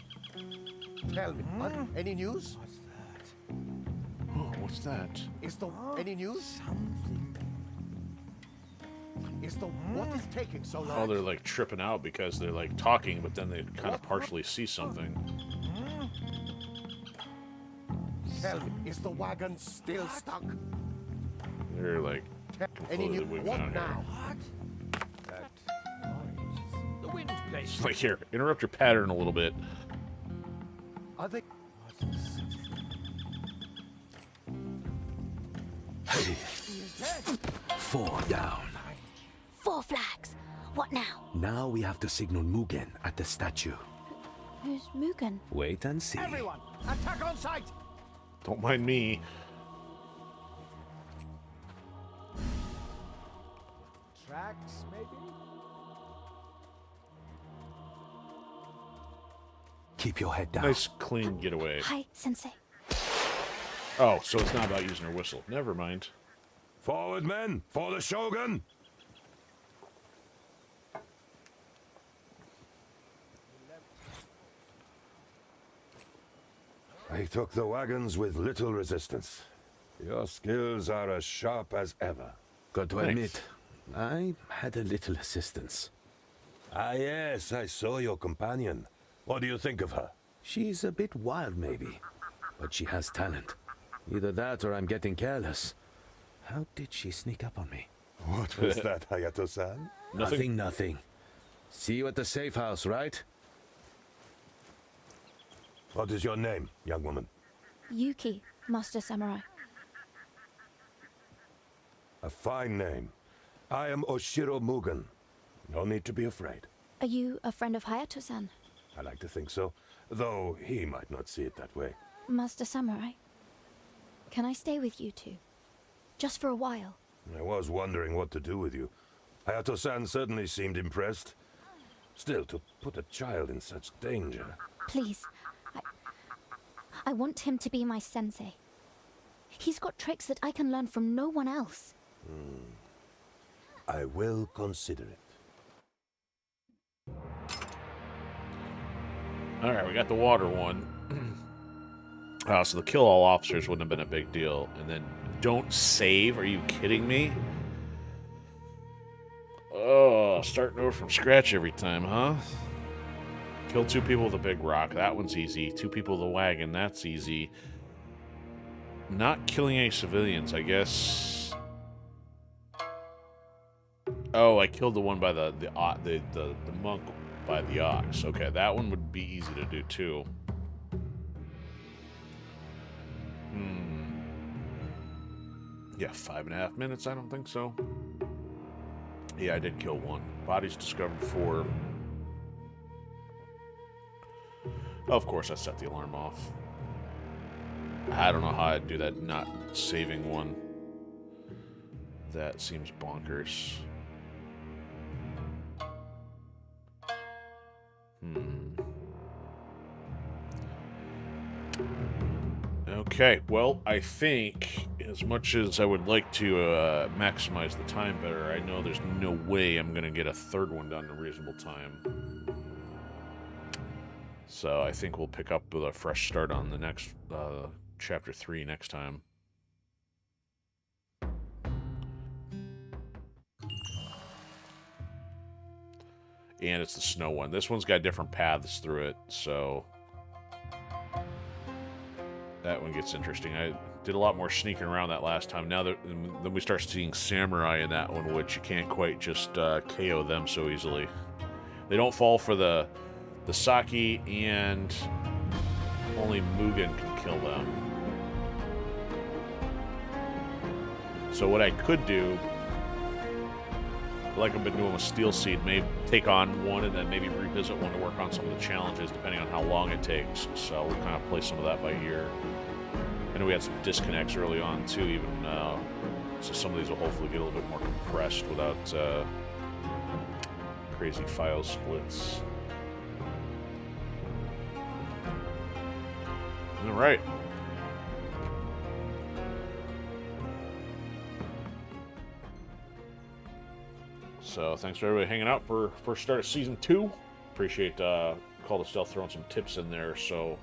Tell me, any news? Oh, what's that? Is there any news? What is taking so long? Oh, they're like tripping out because they're like talking, but then they kind of partially see something. Tell me, is the wagon still stuck? They're like completely wigging out here. The wind plays. It's like, here, interrupt your pattern a little bit. Are they? Hey. 4 down. 4 flags. What now? Now we have to signal Mugen at the statue. Who's Mugen? Wait and see. Everyone, attack on sight. Don't mind me. Tracks, maybe? Keep your head down. Nice, clean getaway. Hi, Sensei. Oh, so it's not about using her whistle. Never mind. Forward, men, for the Shogun! I took the wagons with little resistance. Your skills are as sharp as ever. Got to admit, I had a little assistance. Ah, yes, I saw your companion. What do you think of her? She's a bit wild, maybe, but she has talent. Either that or I'm getting careless. How did she sneak up on me? What was that, Hayato-san? Nothing. See you at the safe house, right? What is your name, young woman? Yuki, Master Samurai. A fine name. I am Oshiro Mugen. No need to be afraid. Are you a friend of Hayato-san? I like to think so, though he might not see it that way. Master Samurai, can I stay with you two? Just for a while. I was wondering what to do with you. Hayato-san certainly seemed impressed. Still, to put a child in such danger... Please, I want him to be my sensei. He's got tricks that I can learn from no one else. I will consider it. Alright, we got the water one. So the kill all officers wouldn't have been a big deal. And then don't save? Are you kidding me? Oh, starting over from scratch every time, huh? Kill 2 people with a big rock. That one's easy. 2 people with a wagon. That's easy. Not killing any civilians, I guess. Oh, I killed the one by the monk by the ox. Okay, that one would be easy to do too. Yeah, 5.5 minutes. I don't think so. Yeah, I did kill 1. Bodies discovered 4. Of course, I set the alarm off. I don't know how I'd do that, not saving 1. That seems bonkers. Okay, well, I think as much as I would like to maximize the time better, I know there's no way I'm going to get a 3rd one done in a reasonable time. So I think we'll pick up with a fresh start on the next chapter 3 next time. And it's the snow one. This one's got different paths through it, so that one gets interesting. I did a lot more sneaking around that last time. Now that then we start seeing samurai in that one, which you can't quite just KO them so easily. They don't fall for the sake, and only Mugen can kill them. So what I could do like I've been doing with Steel Seed, maybe take on one and then maybe revisit one to work on some of the challenges, depending on how long it takes. So we'll kind of play some of that by ear. I know we had some disconnects early on too, even so some of these will hopefully get a little bit more compressed without crazy file splits. All right. So thanks for everybody hanging out for first start of Season 2. Appreciate Call to Stealth throwing some tips in there, so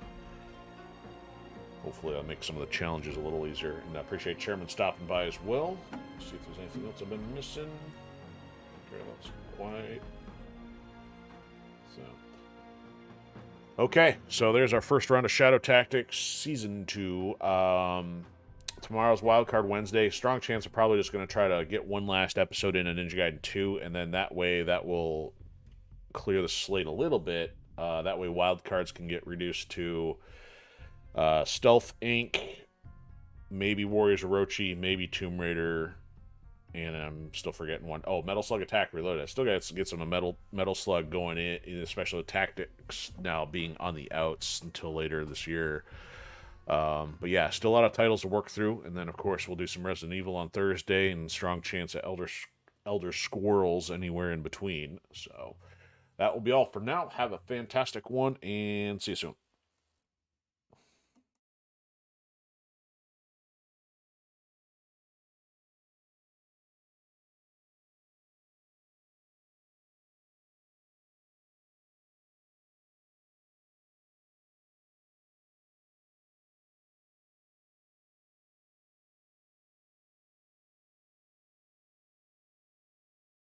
hopefully I'll make some of the challenges a little easier. And I appreciate Chairman stopping by as well. Let's see if there's anything else I've been missing. Okay, that's quiet. Okay, so there's our first round of Shadow Tactics, Season 2. Tomorrow's Wildcard Wednesday. Strong chance I'm probably just going to try to get one last episode in a Ninja Gaiden 2, and then that way that will clear the slate a little bit. That way wildcards can get reduced to Stealth Inc., maybe Warriors Orochi, maybe Tomb Raider, and I'm still forgetting one. Oh, Metal Slug Attack Reloaded. I still got to get some Metal Slug going in, especially with Tactics now being on the outs until later this year. But yeah, still a lot of titles to work through, and then of course we'll do some Resident Evil on Thursday, and strong chance at Elder Squirrels anywhere in between. So that will be all for now. Have a fantastic one, and see you soon.